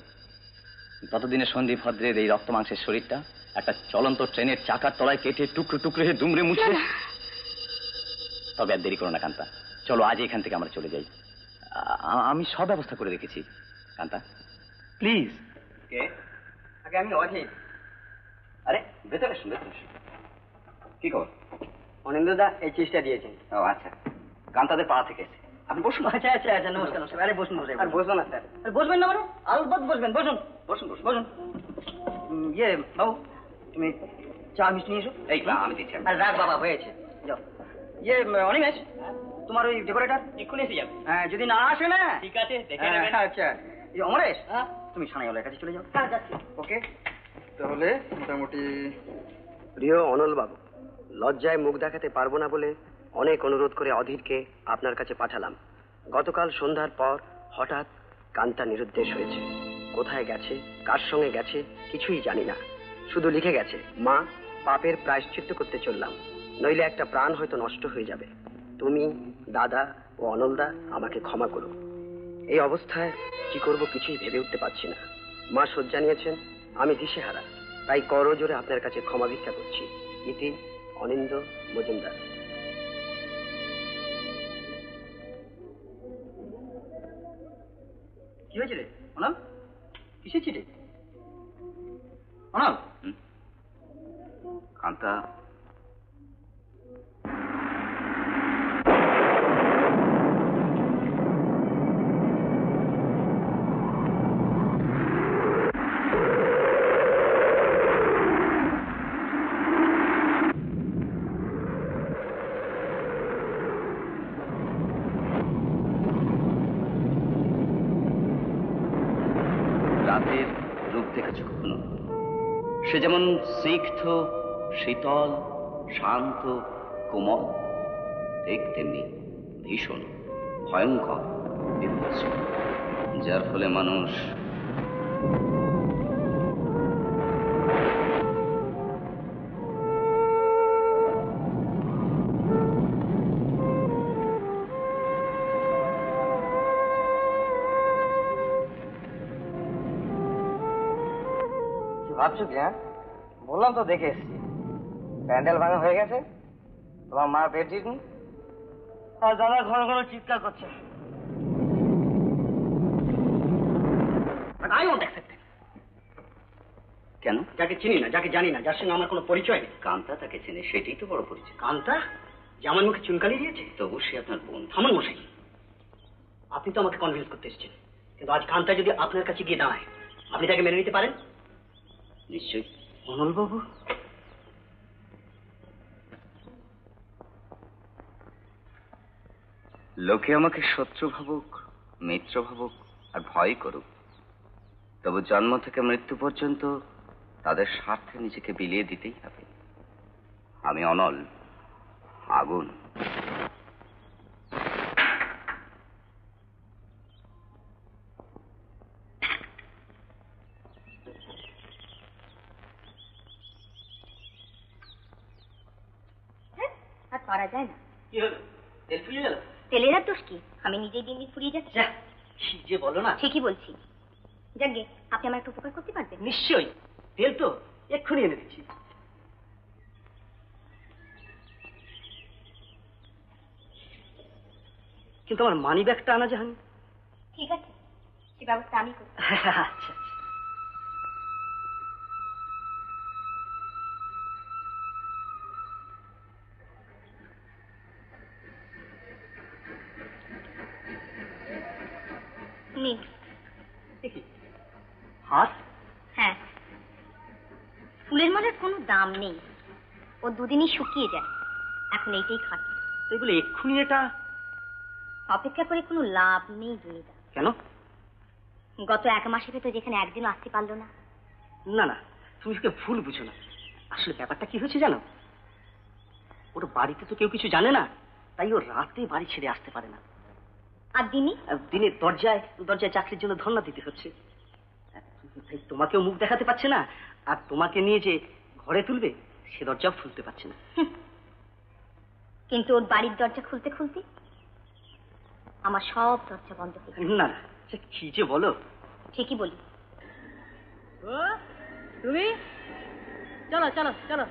S7: ততদিনে সন্দীপ ভদ্রের এই রক্ত মাংসের শরীরটা একটা চলন্ত ট্রেনের চাকার তলায় কেটে টুকরো টুকরো হয়ে দুমড়ে মুছবে। তবে আর দেরি করো না কান্তা, চলো আজ এখান থেকে আমরা চলে যাই। আমি সব ব্যবস্থা করে রেখেছি কান্তা, প্লিজ।
S9: কে? আগে আমি অজিত।
S6: আরে ভেতরে শুন, ভেতরে শুন। কি খবর?
S9: অনিন্দদা এই চিঠিটা দিয়েছেন।
S6: ও আচ্ছা, কান্তাদের পাড়া থেকে এসে। আপনি বসুন।
S9: আচ্ছা আচ্ছা আচ্ছা, নমস্কার নমস্কার। আরে বসুন বসে। আর বসবো না স্যার। আর বসবেন না মানে? আলবৎ বসবেন, বসুন
S6: বসুন বসুন
S9: বসুন। ইয়ে বাবু, তুমি চা মিষ্টি নিয়ে এসো।
S6: এই আমি দিচ্ছি।
S9: আর রাখ বাবা, হয়েছে, যাও। ইয়ে অনিমেষ, তোমার ওই ডেকোরেটর এক্ষুনি এসে যাবে। হ্যাঁ, যদি না আসে না
S11: ঠিক আছে, দেখে নেবেন।
S9: আচ্ছা, এই অমরেশ, তুমি সানাইওয়ালার কাছে চলে যাও। হ্যাঁ যাচ্ছি। ওকে, তাহলে মোটামুটি। প্রিয় অনল বাবু, লজ্জায় মুখ দেখাতে পারবো না বলে অনেক অনুরোধ করে অধীরকে আপনার কাছে পাঠালাম। গতকাল সন্ধ্যার পর হঠাৎ কান্তা নিরুদ্দেশ হয়েছে। কোথায় গেছে, কার সঙ্গে গেছে কিছুই জানি না, শুধু লিখে গেছে, মা, পাপের প্রায়শ্চিত্ত করতে চললাম, নইলে একটা প্রাণ হয়তো নষ্ট হয়ে যাবে। তুমি, দাদা ও অনলদা আমাকে ক্ষমা করো। এই অবস্থায় কি করব কিছুই ভেবে উঠতে পারছি না। মা শয্যা নিয়েছেন, আমি দিশেহারা, তাই করজোরে আপনার কাছে ক্ষমা ভিক্ষা করছি। ইতি অনিন্দ মজুমদার। কি হয়েছে রে অনল? কিসের চিঠি? অনল,
S6: কান্তা রাতের রূপ দেখেছ কখনো? সে যেমন স্নিগ্ধ, শীতল, শান্ত, কোমল, ঠিক তেমনি ভীষণ, ভয়ঙ্কর, বিভৎস, যার ফলে মানুষ
S9: ভাবছো কি? হ্যাঁ, বললাম তো দেখে এসছি, প্যান্ডেল ভাঙা হয়ে গেছে,
S7: তোমার মা পেট ঠিক নেই? আর দাদা ঘন ঘন চিৎকার করছে। I won't accept it.
S6: কেন?
S7: যাকে চিনি না, যাকে জানি না, যার সঙ্গে আমার কোনো পরিচয় নেই।
S6: কান্তা তাকে চেনে, সেটাই তো বড় পরিচয়।
S7: কান্তা যে আমার মুখে চুনকালি দিয়েছে?
S6: তবু সে আপনার বোন।
S7: থামান মশাই, আপনি তো আমাকে কনভিন্স করতে এসেছেন, কিন্তু আজ কান্তা যদি আপনার কাছে গিয়ে দাঁড়ায়, আপনি তাকে মেনে নিতে পারেন?
S6: নিশ্চয়ই।
S7: অনল বাবু,
S6: লোকে আমাকে শত্রু ভাবুক, মিত্র ভাবুক আর ভয় করুক, তবু জন্ম থেকে মৃত্যু পর্যন্ত তাদের স্বার্থে নিজেকে বিলিয়ে দিতেই হবে। আমি অনল, আগুন।
S5: আর পারা যায় না।
S7: কি হলো? তেল ফুরিয়ে গেল?
S5: তেলের আর দোষ কি? আমি নিজেই দিন দিন ফুরিয়ে যাচ্ছি।
S7: কি যে বলো না।
S5: ঠিকই বলছি। যাকে আপনি আমার একটু উপকার করতে পারবেন?
S7: নিশ্চয়ই, তেল তো এক্ষুনি এনে দিচ্ছি। কিন্তু আমার মানি ব্যাগটা আনা যায়নি।
S5: ঠিক আছে, সে ব্যবস্থা আমি করব।
S7: আচ্ছা।
S5: নিন।
S7: দেখি হাত।
S5: হ্যাঁ, ফুলের মালার কোনো দাম নেই, ও দুদিনই শুকিয়ে যায়। এখন এইটাই খাটি।
S7: তাই বলে এক্ষুনি এটা?
S5: অপেক্ষা করে কোনো লাভ নেই জমিদা।
S7: কেন?
S5: গত 1 মাসের ভেতর যেখানে একদিনও আসতে পারলো না।
S7: না না, তুমি ওকে ভুল বুঝো না। আসলে ব্যাপারটা কি হয়েছে জানো? ওর বাড়িতে তো কেউ কিছু জানে না, তাই ও রাতে বাড়ি ছেড়ে আসতে পারে না।
S5: আর
S7: দিনে দরজায় চাকরির জন্য ধর্ণা দিতে হচ্ছে। তোমাকেও মুখ দেখাতে পারছে না, আর তোমাকে নিয়ে যে ঘরে তুলবে সে দরজাও খুলতে পারছে না।
S5: কিন্তু ওর বাড়ির দরজা খুলতে খুলতে আমার সব দরজা বন্ধ হয়ে গেছে।
S7: না কি যে বলো।
S5: ঠিকই বলি।
S12: তুমি চলো চলো চলো।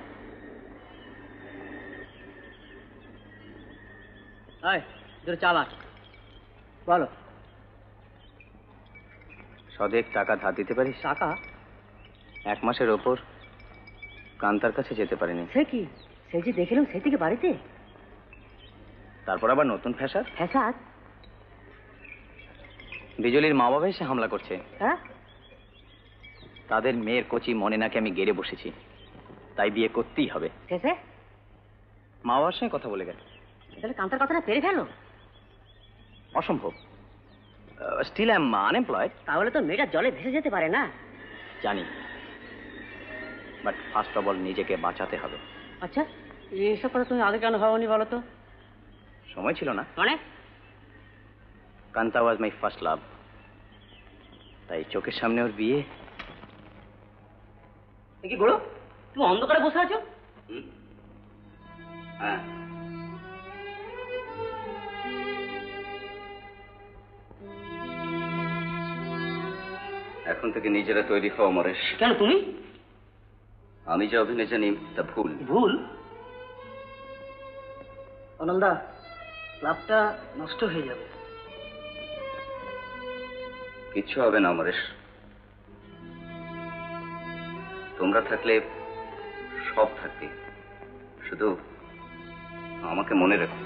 S12: চালাক বলো।
S6: সদেক টাকা ধার দিতে পারিস?
S12: টাকা?
S6: 1 মাসের ওপর কান্তার কাছে যেতে পারিনি।
S12: সে কি? সে যে দেখলাম সেই থেকে বাড়িতে।
S6: তারপর আবার নতুন ফ্যাসাদ। বিজলির মা বাবা এসে হামলা করছে।
S12: হ্যাঁ?
S6: তাদের মেয়ের কচি মনে নাকি আমি গেড়ে বসেছি, তাই বিয়ে করতেই হবে। মা বাবার সঙ্গে কথা বলে গেছে।
S12: তাহলে কান্তার কথাটা পেরে ফেলো।
S6: অসম্ভব। Still I am unemployed.
S12: তাহলে তো মেয়েটা জলে ভেসে যেতে পারে না।
S6: জানি, বাট ফার্স্ট অফ অল নিজেকে বাঁচাতে হবে।
S12: আচ্ছা, এইসব কথা তুমি আগে কেন ভাবনি বলো তো?
S6: সময় ছিল না।
S12: মানে?
S6: কান্তা ওয়াজ মাই ফার্স্ট লাভ, তাই চোখের সামনে ওর বিয়ে।
S7: কি বলো? তুমি অন্ধকারে বসে আছো?
S6: হ্যাঁ। এখন থেকে নিজেরা তৈরি হও অমরেশ।
S7: কেন তুমি?
S6: আমি যে অভিনয় জানি তা ভুল।
S7: ভুল? অনন্দা, লাভটা নষ্ট হয়ে যাবে।
S6: কিচ্ছু হবে না অমরেশ, তোমরা থাকলে সব থাকবে। শুধু আমাকে মনে রেখো।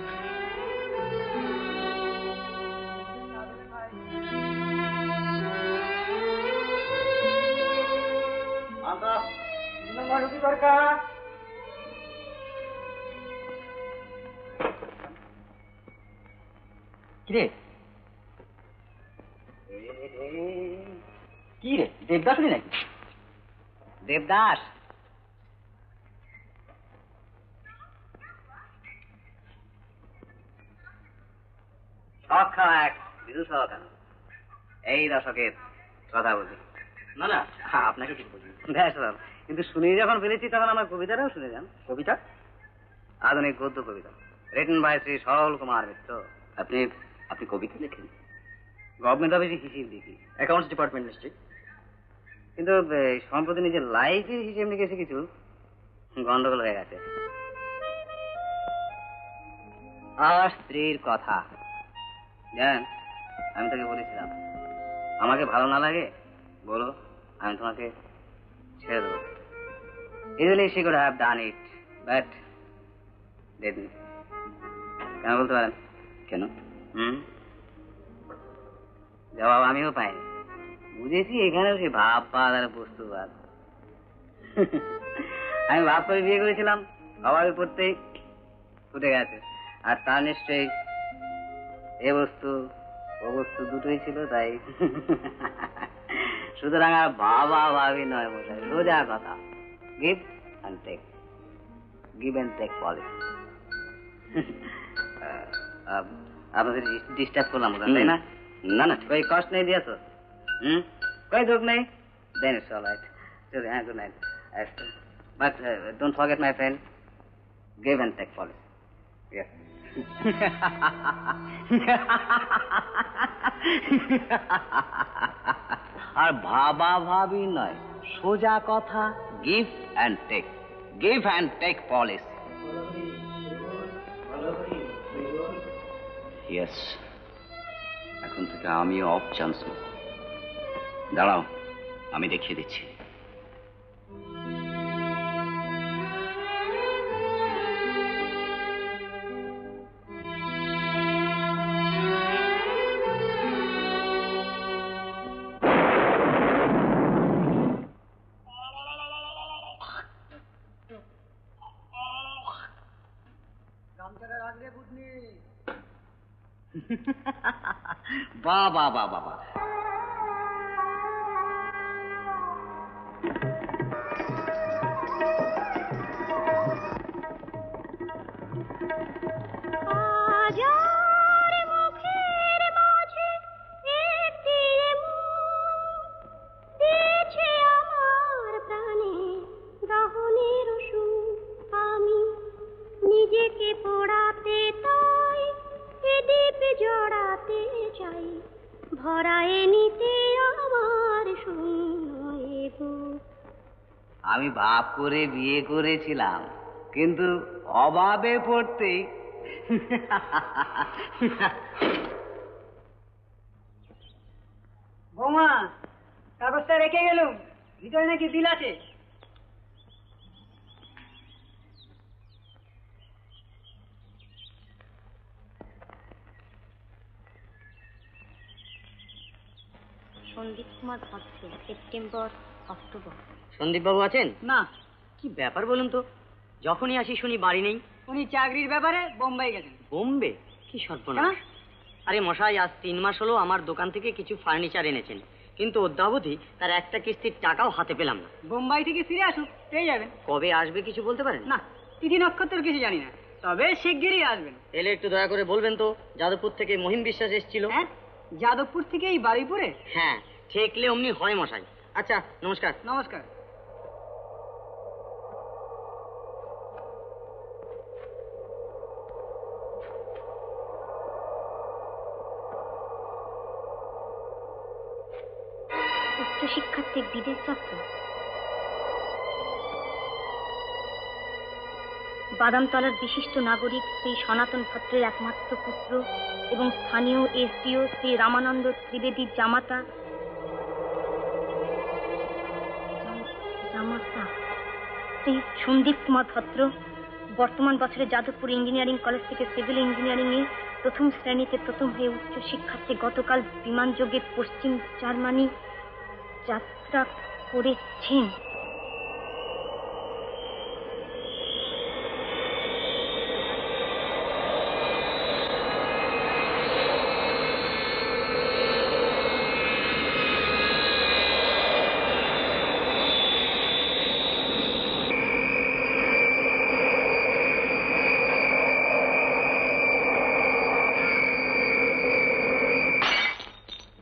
S7: কিরে দেবদাস নাকি? দেবদাস
S6: এই দশকের কথা বলি।
S7: না না, আপনাকে ঠিক বলি।
S6: বেশ, কিন্তু শুনে যখন ফেলেছি তখন আমার কবিতাটাও শুনে যান।
S7: কবিতা?
S6: আধুনিক গদ্য কবিতা, রিটেন বাই শ্রী সরল কুমার মিত্র। আপনি কবিতা লেখেন? গভর্নমেন্ট অফিসে হিসেব দেখি,
S7: অ্যাকাউন্টস ডিপার্টমেন্ট নিশ্চয়ই।
S6: কিন্তু সম্প্রতি নিজের লাইফের হিসেব লিখেছে, কিছু গন্ডগোল হয়ে গেছে। আমার স্ত্রীর কথা জানেন, আমি তোকে বলেছিলাম আমাকে ভালো না লাগে বলো, আমি তোমাকে ছেড়ে দেবো। Easily she could have done it, but didn't. কেন বলতে পারেন? কেন? জবাব আমিও পাইনি। বুঝেছি এখানেও সে ভাব পাওয়া আর বস্তুবাদ। আমি ভাব করে বিয়ে করেছিলাম, বাবার উপরতেই ফুটে গেছে। আর তার নিশ্চয়ই এ বস্তু ও বস্তু দুটোই ছিল, তাই সুতরাং আর বাবা ভাবি নয় মশাই, সোজা কথা, give and take, give and take policy. আপনাদের ডিস্টার্ব করলাম তাই না? না না, कोई कष्ट नहीं दिया तो कोई दुख नहीं, then it's all right. Good night. But don't forget my friend, give and take policy. Yes. আর ভাবা ভাবি নয়, সোজা কথা, give and take, give and take policy. Yes, এখন থেকে আমি অফ চান্স। দাঁড়াও, আমি দেখিয়ে দিচ্ছি। বাহ বাহ বাহ বাহ বাহ,
S4: নিজেকে পোড়াতে তাই এ দীপ জড়াতে চাই, ভরায় নিতে আমার শূন্য।
S6: আমি ভাব করে বিয়ে করেছিলাম, কিন্তু অভাবে পড়তে।
S12: বৌমা, কাগজটা রেখে গেলুম, ভিতরে নাকি বিল আছে।
S5: সন্দীপ কুমার ভদ্র, সেপ্টেম্বর অক্টোবর।
S12: সন্দীপ বাবু আছেন? না। কি ব্যাপার বলুন তো, যখনই আসি শুনি বাড়ি নেই। উনি চাকরির ব্যাপারে বোম্বাই গেছেন। বোম্বে? কি সর্বনাশ! আরে মশাই, আজ 3 মাস হলো আমার দোকান থেকে কিছু ফার্নিচার এনেছেন, কিন্তু অদ্যাবধি তার একটা কিস্তির টাকাও হাতে পেলাম না। বোম্বাই থেকে ফিরে আসুক, পেয়ে যাবেন। কবে আসবে কিছু বলতে পারেন? না, তিথি নক্ষত্র কিছু জানি না, তবে শিগগিরই আসবেন। এলে একটু দয়া করে বলবেন তো, যাদবপুর থেকে মহিম বিশ্বাস এসেছিল। হ্যাঁ, যাদবপুর থেকে এই বারুইপুরে? হ্যাঁ, ঠেকলে অমনি হয় মশাই। আচ্ছা, নমস্কার। নমস্কার।
S5: উচ্চশিক্ষার্থী বিদেশ যাত্রা। বাদামতলার বিশিষ্ট নাগরিক শ্রী সনাতন ভদ্রের একমাত্র পুত্র এবং স্থানীয় এসডিও শ্রী রামানন্দ ত্রিবেদীর জামাতা শ্রী সন্দীপ কুমার ভদ্র বর্তমান বছরে যাদবপুর ইঞ্জিনিয়ারিং কলেজ থেকে সিভিল ইঞ্জিনিয়ারিং এ প্রথম শ্রেণীতে প্রথম হয়ে উচ্চশিক্ষার্থী গতকাল বিমানযোগে পশ্চিম জার্মানি যাত্রা করেছেন।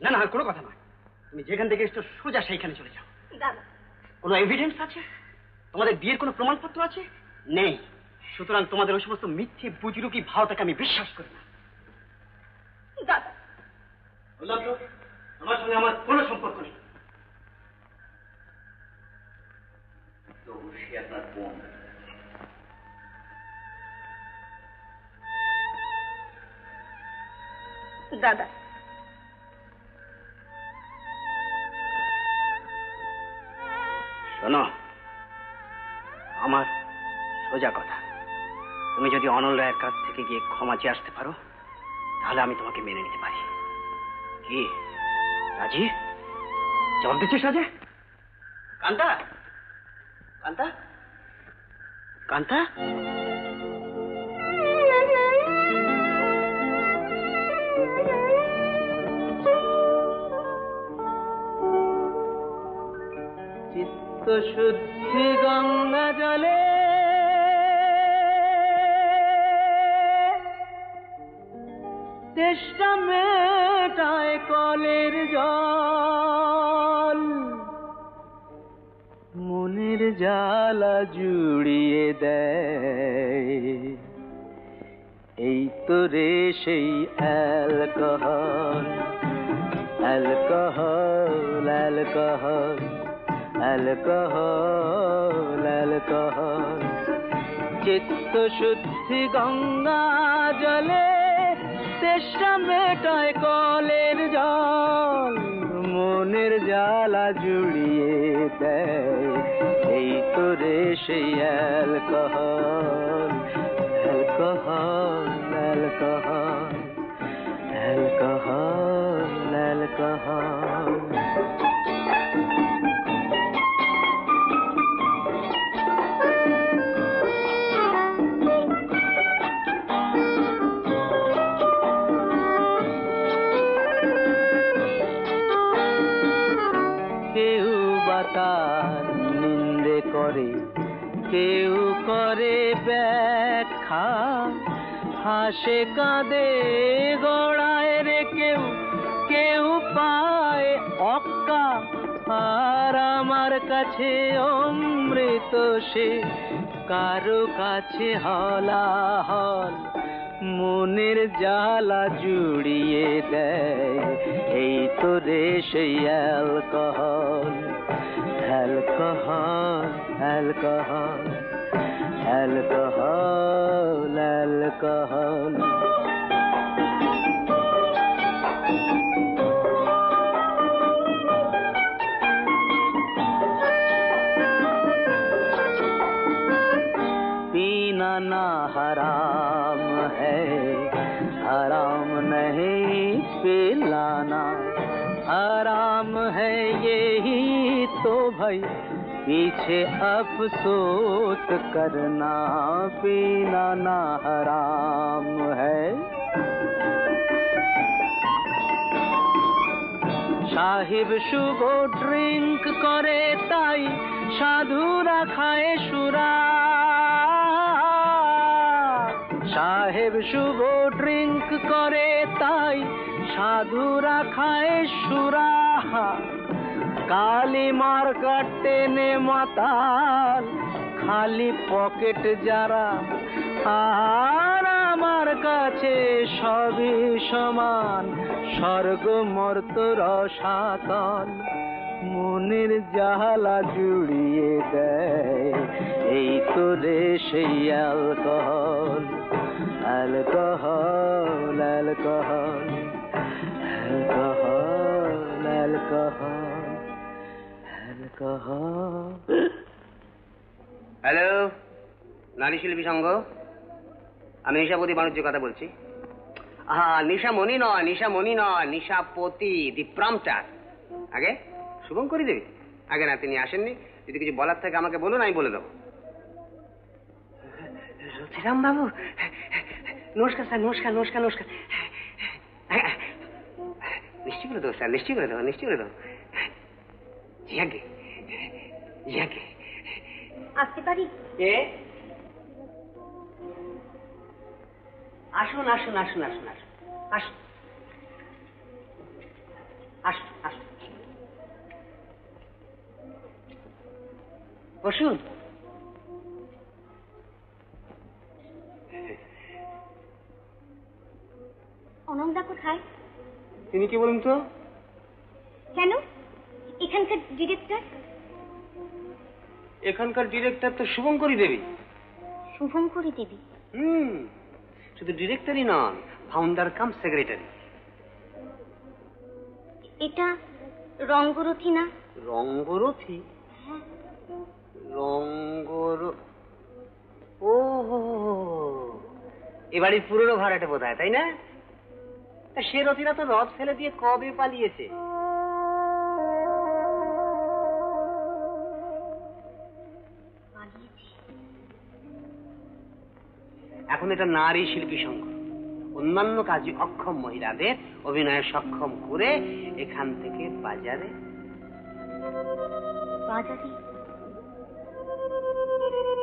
S9: না না, কোনো কথা নয়, তুমি যেখান থেকে এসছো সোজা সেইখানে চলে যাও।
S5: দাদা,
S9: কোনো এভিডেন্স আছে? তোমাদের বিয়ের কোনো প্রমাণপত্র আছে? নেই। সুতরাং তোমাদের ওই সমস্ত মিথ্যে বুজরুকি ভাওটাকে আমি বিশ্বাস করি না।
S5: দাদা,
S9: বললাম তো, আমার সঙ্গে আমার কোনো সম্পর্ক নেই।
S6: আপনার বোন
S8: দাদা।
S12: শোনো, আমার সোজা কথা, তুমি যদি অনল রায়ের কাছ থেকে গিয়ে ক্ষমা চেয়ে আসতে পারো তাহলে আমি তোমাকে মেনে নিতে পারি। কি রাজি? জবাব দিচ্ছিস রাজে? কান্তা, কান্তা, কান্তা,
S13: চিত্ত শুদ্ধি গঙ্গা জলে তেষ্টা মেটায় কলের জল, মনের জ্বালা জুড়িয়ে দেয় এই তো রে সেই alcohol, alcohol, alcohol, alcohol, alcohol. চিত্ত শুদ্ধি গঙ্গা জলে তেষ্টা মেটায় কলের জল, মনের জ্বালা জুড়িয়ে দেয় এই তো রে সেই alcohol, alcohol, alcohol, alcohol, alcohol. কেউ বাতার নিন্দে করে, কেউ করে ব্যাখ্যা, হাসে কাঁদে গড়ায় রে কেউ, কেউ পায় অক্কা। আর আমার কাছে অমৃত সে, কারো কাছে হলাহল, মনের জ্বালা জুড়িয়ে দেয় এই তো রে সেই alcohol, alcohol, alcohol, alcohol, alcohol. पीना ना हराम है, हराम नहीं पिलाना, हराम है यही तो भाई पीछे अफसोस करना। पीना ना हराम है, साहिब शुभ ड्रिंक करे ताई साधुरा खाए सुरा, साहेब शुभ ड्रिंक करे ताई साधुरा खाए सुरा। काली मार काटे ने माताल, खाली पकेट जारा, আর আমার কাছে সবই সমান, স্বর্গ মর্ত রসাতল, মনের জ্বালা জুড়িয়ে দেয় এই তো রে সেই alcohol, alcohol, alcohol, alcohol, alcohol, alcohol.
S12: Hello, নারী শিল্পী সংঘ, আমি নিশাপতি বাণিজ্য কথা বলছি। হ্যাঁ, নিশামণি নয়, নিশামণি নয়, নিশাপতি, দি প্রম্পটার। আগে শুভঙ্করী দেবী? আগে না, তিনি আসেননি। যদি কিছু বলার থাকে আমাকে বলুন, আমি বলে দেবো। রথিরাম বাবু, নমস্কার স্যার, নমস্কার, নমস্কার, নমস্কার। নিশ্চয় করে দেবো স্যার, নিশ্চয় করে দেবো, নিশ্চয় করে দেবো। ইয়াকে ইয়াকে
S5: আসতে পারি?
S12: আসুন, আসুন, আসুন, আসুন, আসুন, আসুন, আসুন, আসুন, বসুন।
S5: অনন্দা কোথায়?
S12: তিনি কি বলুন তো?
S5: কেন? এখানকার ডিরেক্টর?
S12: এখানকার ডিরেক্টর তো শুভঙ্করী দেবী।
S5: শুভঙ্করী দেবী?
S12: শুধু ডিরেক্টরই নন, ফাউন্ডার কাম সেক্রেটারি।
S5: এটা রঙ্গরথী না?
S12: রঙ্গরথী? ও এবাড়ির পুরনো ভাড়াটে বোধ হয়, তাই না? সে রথীরা তো রথ ফেলে দিয়ে কবে পালিয়েছে। এখন এটা নারী শিল্পী সংঘ অন্যান্য কাজে অক্ষম মহিলাদের অভিনয়ে সক্ষম করে এখান থেকে বাজারে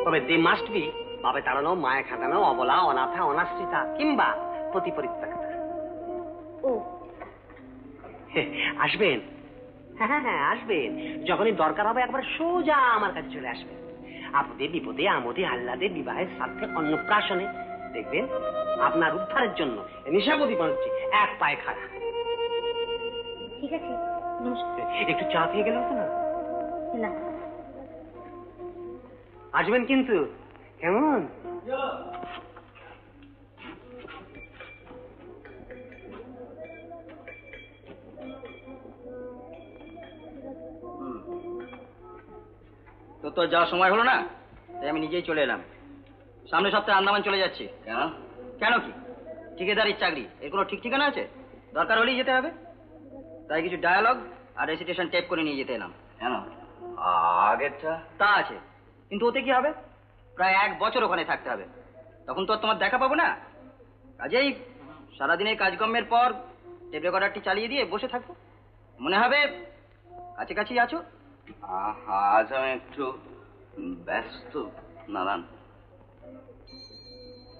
S12: তবে দে মাস্ট বি বাবে তাড়ানো, মায়া খাটানো, অবলা, অনাথা, অনাশ্রিতা কিংবা পতি পরিত্যক্তা। ও আসবেন? হ্যাঁ হ্যাঁ আসবেন। যখনই দরকার হবে একবার সোজা আমার কাছে চলে আসবেন। আপদে বিপদে, আমোদে, আহ্লাদে, বিবাহের স্বার্থে, অন্নপ্রাশনে দেখবেন আপনার উদ্ধারের জন্য নিশাবতী বানাচ্ছি এক পায়ে খাড়া।
S5: ঠিক আছে,
S12: একটু চা খেয়ে গেলে হতো না?
S5: না
S12: আসবেন কিন্তু, কেমন?
S3: তো তোর যাওয়ার সময় হলো না, তাই আমি নিজেই চলে এলাম। সামনের সপ্তাহে আন্দামান চলে যাচ্ছি। কেন? কেন কি, ঠিকাদারির চাকরি, এর কোনো ঠিক ঠিকানা আছে? দরকার হলেই যেতে হবে। তাই কিছু ডায়ালগ আর রেসিটেশন টেপ করে নিয়ে যেতে এলাম। কেন? আগেরটা তা আছে, কিন্তু ওতে কি হবে? প্রায় 1 বছর ওখানে থাকতে হবে, তখন তো তোমার দেখা পাবো না। কাজেই সারাদিনের কাজকর্মের পর টেপ রেকর্ডারটি চালিয়ে দিয়ে বসে থাকবো, মনে হবে কাছাকাছি আছো।
S6: আজ আমি একটু ব্যস্ত নারায়ণ।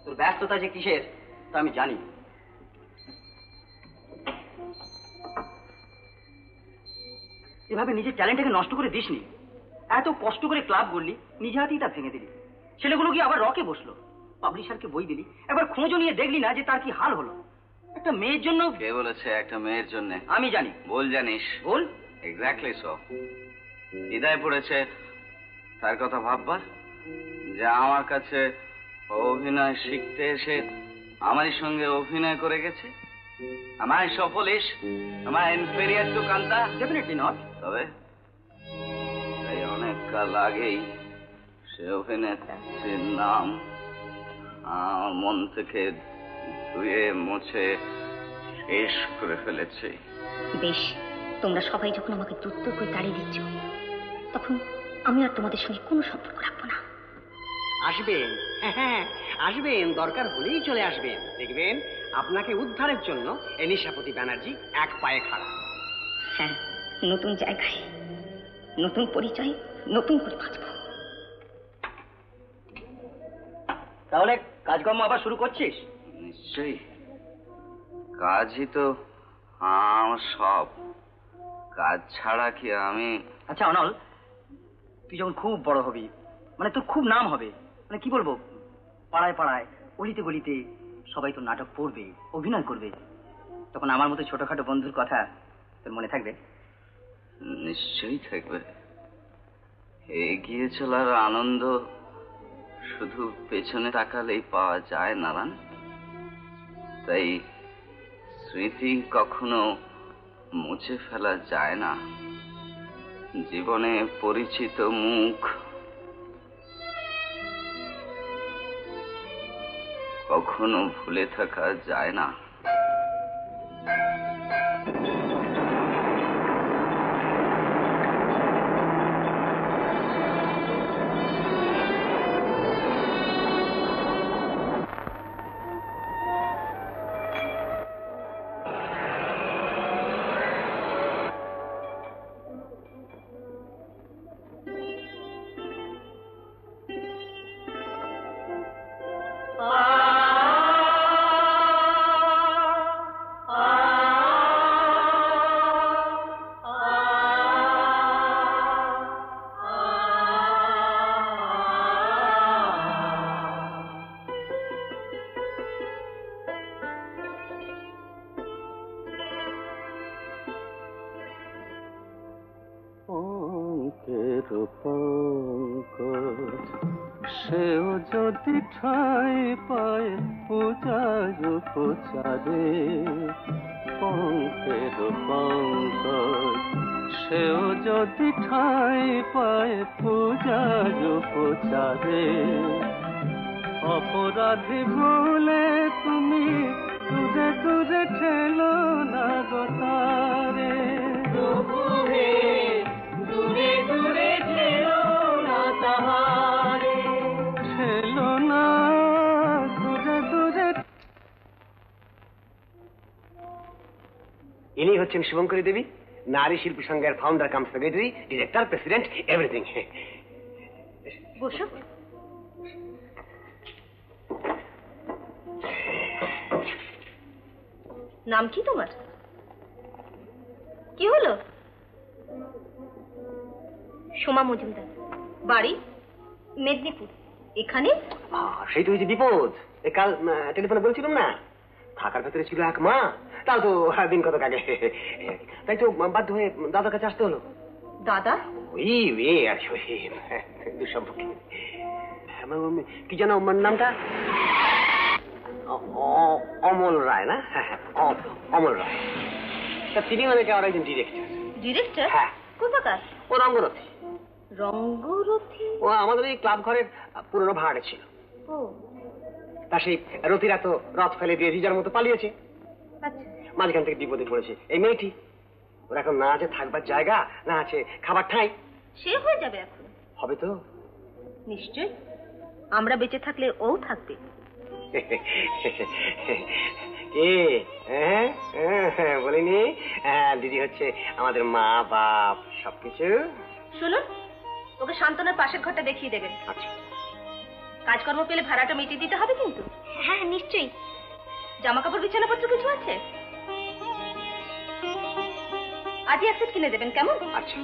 S3: তোর ব্যস্ততা যে কিসের তা আমি জানি। এভাবে নিজের ট্যালেন্টটাকে নষ্ট করে দিসনি। এত কষ্ট করে ক্লাব গড়লি, নিজে হাতেই তা ভেঙে দিলি। ছেলেগুলো গিয়ে আবার রকে বসলো, পাবলিশারকে বই দিলি, একবার খোঁজও নিয়ে দেখলি না যে তার কি হাল হলো। একটা মেয়ের জন্য।
S6: কে বলেছে একটা মেয়ের জন্য?
S3: আমি জানি।
S6: বল জানিস?
S3: বল।
S6: Exactly so. হৃদয় পড়েছে তার কথা ভাববার, যে আমার কাছে অভিনয় শিখতে এসে আমারই সঙ্গে অভিনয় করে গেছে। আমার সফলিশ, আমার inferior to Kanta?
S3: Definitely not.
S6: তবে তাই অনেক কাল আগেই সে অভিনেত্রীর নাম আমার মন থেকে ধুয়ে মুছে শেষ করে ফেলেছে।
S5: বেশ, তোমরা সবাই যখন আমাকে দূর দূর করে তাড়িয়ে দিচ্ছ, তখন আমি আর তোমাদের সঙ্গে কোনো সম্পর্ক রাখবো না।
S12: আসবেন, হ্যাঁ আসবেন, দরকার হলেই চলে আসবেন। দেখবেন আপনাকে উদ্ধারের জন্য এই নিশাপতি ব্যানার্জি এক পায়ে খাড়া।
S5: হ্যাঁ, নতুন জায়গায়, নতুন পরিচয়, নতুন করে বাঁচবো।
S3: তাহলে কাজকর্ম আবার শুরু করছিস?
S6: নিশ্চয়ই, কাজই তো আমার সব। কাজ ছাড়া কি আমি।
S3: আচ্ছা অনল, তুই যখন খুব বড় হবি, মানে তোর খুব নাম হবে, মানে কি বলবো, পাড়ায় পাড়ায়, গলিতে গলিতে সবাই তোর নাটক পড়বে, অভিনয় করবে, তখন আমার মতো ছোটখাটো বন্ধুর কথা তোর মনে থাকবে?
S6: নিশ্চয়ই থাকবে। এগিয়ে চলার আনন্দ শুধু পেছনে তাকালেই পাওয়া যায় নারায়ণ। তাই স্মৃতি কখনো মুছে ফেলা যায় না। জীবনে পরিচিত মুখ কখনো ভুলে থাকা যায় না।
S13: সেও যদি ঠাঁই পায় পূজার প্রচারে, পঙ্কের পঙ্কজ, সেও যদি ঠাঁই পায় পূজার উপচারে, অপরাধী ভুলে তুমি দূরে দূরে ঠেলো না গো তারে। প্রভু হে দূরে দূরে ঠেলো না তাহারে, ঠেলো না দূরে দূরে।
S9: ইনি হচ্ছেন শুভঙ্করী দেবী, নারী শিল্পী সংঘের ফাউন্ডার কাম সেক্রেটারি, ডিরেক্টর, প্রেসিডেন্ট, এভরিথিং।
S5: বসো। নাম কি তোমার? কি হলো? সোমা মজুমদার, বাড়ি মেদিনীপুর। এখানে?
S9: সেই তো হয়েছে বিপদ। কাল টেলিফোনে বলছিলাম না, থাকার ভেতরে ছিল এক মা, তাও তো দিন কতক আগে। তাই তো বাধ্য হয়ে দাদার কাছে আসতে হলো।
S5: দাদা?
S9: ওই আর কি, ওই দুঃসম্পর্কে। কি জানো আমার নামটা? অমল রায় না? অমল রায়। তা তিনি মানে আর একজন ডিরেক্টর।
S5: ডিরেক্টর?
S9: হ্যাঁ।
S5: কোথাকার?
S9: ও রঙ্গরথী।
S5: রঙ্গরথী?
S9: ও আমাদের এই ক্লাব ঘরের পুরনো ভাড়া ছিল।
S5: ও,
S9: তা সেই রথীরা তো রথ ফেলে দিয়ে রিজার মতো পালিয়েছে।
S5: আচ্ছা।
S9: মাঝখান থেকে বিপদে পড়েছে এই মেয়েটি। ওর এখন না আছে থাকবার জায়গা, না আছে খাবার ঠাঁই।
S5: সে হয়ে যাবে এখন।
S9: হবে তো?
S5: নিশ্চয়, আমরা বেঁচে থাকলে ও থাকবে।
S9: বলিনি দিদি হচ্ছে আমাদের মা বাপ সবকিছু।
S5: শুনুন, ওকে শান্তনার পাশের ঘরটা দেখিয়ে দেবেন।
S9: আচ্ছা।
S5: কাজকর্ম পেলে ভাড়াটা মিটিয়ে দিতে হবে কিন্তু। হ্যাঁ নিশ্চয়ই। জামা কাপড় বিছানাপত্র কিছু আছে? আজই এক সেট কিনে দেবেন, কেমন?
S9: আচ্ছা।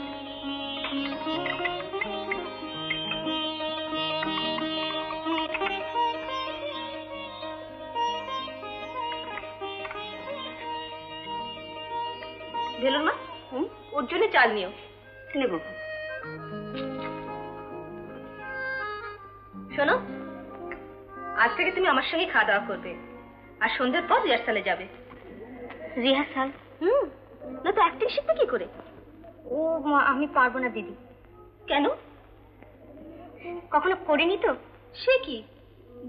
S5: ভেলুন মা, ওর জন্য চাল নিও। নেব। শোনো, আজ থেকে তুমি আমার সঙ্গে খাওয়া দাওয়া করবে, আর সন্ধ্যের পর রিহার্সালে যাবে। রিহার্সাল? না তো অ্যাক্টিং শিখবে কি করে? ও আমি পারবো না দিদি। কেন? কখনো করিনি তো। সে কি,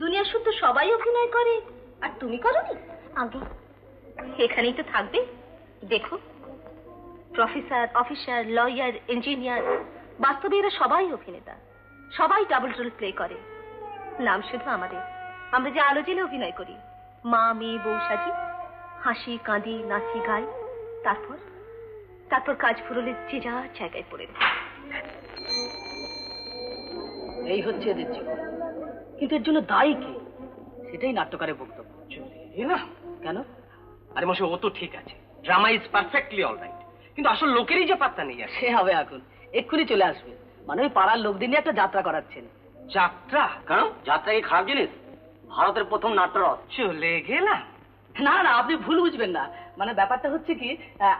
S5: দুনিয়া শুদ্ধ সবাই অভিনয় করে, আর তুমি করনি? আগে এখানেই তো থাকবে। দেখো, প্রফেসর, অফিসার, লয়ার, ইঞ্জিনিয়ার, বাস্তবে এরা সবাই অভিনেতা, সবাই ডাবল রোল প্লে করে। নাম শুধু আমাদের, আমরা যে আলো জেলে অভিনয় করি, মা মেয়ে বউ সাজি, হাসি কাঁদি নাচি গাই, তারপর তারপর কাজ ফুরলে যে যার জায়গায় পড়ে।
S12: এই হচ্ছে এদের জীবন, কিন্তু এর জন্য দায়ী কে সেটাই নাট্যকারের বক্তব্য। কেন?
S9: আরে মশাই, ও তো ঠিক আছে, ড্রামা ইজ পারফেক্টলি অলরাইট, কিন্তু আসল লোকেরই যে পাত্তা নেই।
S12: সে হবে এখন, এক্ষুনি চলে আসবে। মানে ওই পাড়ার লোকদের নিয়ে একটা যাত্রা করাচ্ছেন।
S9: যাত্রা?
S12: কেন, যাত্রা কি খারাপ জিনিস? ভারতের প্রথম নাট্যরথ।
S9: চলে গেলাম।
S12: না না, আপনি ভুল বুঝবেন না। মানে ব্যাপারটা হচ্ছে কি,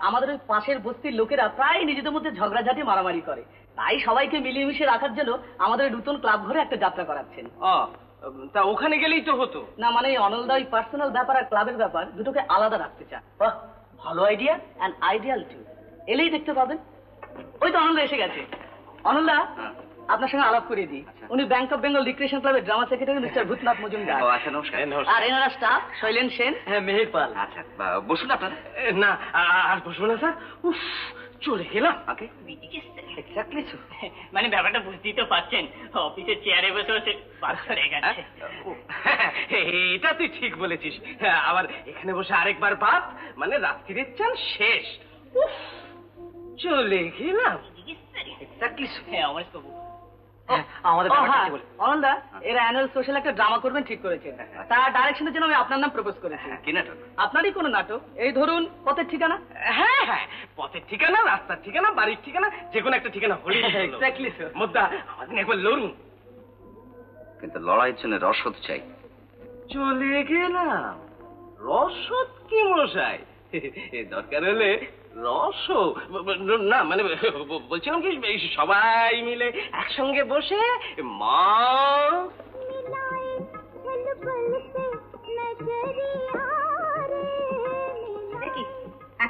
S12: আমাদের ওই পাশের বস্তির লোকেরা প্রায় নিজেদের মধ্যে ঝগড়াঝাটি মারামারি করে, তাই সবাইকে মিলিয়ে মিশিয়ে রাখার জন্য আমাদের নতুন ক্লাব ঘরে একটা যাত্রা করাচ্ছেন।
S9: তা ওখানে গেলেই তো হতো।
S12: না মানে অনলদা ওই পার্সোনাল ব্যাপার আর ক্লাবের ব্যাপার দুটোকে আলাদা রাখতে চান। বাহ, ভালো আইডিয়া, অ্যান্ড আইডিয়াল টু। এলেই দেখতে পাবেন। ওই তো অনলদা এসে গেছে। অনলদা, আপনার সঙ্গে আলাপ করিয়ে দিই। উনি ব্যাংক অফ বেঙ্গল রিক্রিয়েশন ক্লাবের drama secretary mister Bhutnath Majumdar.
S6: আচ্ছা, নমস্কার।
S12: আর এনারা স্টাফ শৈলেন সেন,
S9: মেহের পাল।
S6: আচ্ছা, বসুন আপনারা।
S9: না আর বসবো না স্যার। উফ, চলে গেলাম।
S6: ওকে,
S12: এক্স্যাক্টলি।
S14: মানে ব্যাপারটা বুঝতেই তো পারছেন, অফিসের চেয়ারে বসে বসে পাস হয়ে গেছে।
S9: এটা তুই ঠিক বলেছিস। আবার এখানে বসে আরেকবার ভাত, মানে রাত্রির চান শেষ। উফ, চলে গেলাম।
S12: এক্স্যাক্টলি।
S14: হ্যাঁ, অমরেশ বাবু,
S12: আমাদের অনন্দা এরা অ্যানুয়াল সোশ্যাল একটা ড্রামা করবেন ঠিক করেছেন। তার ডাইরেকশনের জন্য আমি আপনার নাম প্রপোজ করেছি।
S6: কি নাটক?
S12: আপনারই কোনো নাটক। এই ধরুন পথের ঠিকানা।
S9: হ্যাঁ হ্যাঁ, পথের ঠিকানা, রাস্তার ঠিকানা, বাড়ির ঠিকানা, যে কোনো একটা ঠিকানা হলেই হলো।
S12: Exactly sir.
S9: মুদ্রা আমাদের একবার লড়ুন।
S6: কিন্তু লড়াইয়ের জন্য রসদ চাই।
S9: চলে গেলাম। রসদ কি মশাই? দরকার হলে রস না, মানে বলছিলাম কি, সবাই মিলে একসঙ্গে বসে মা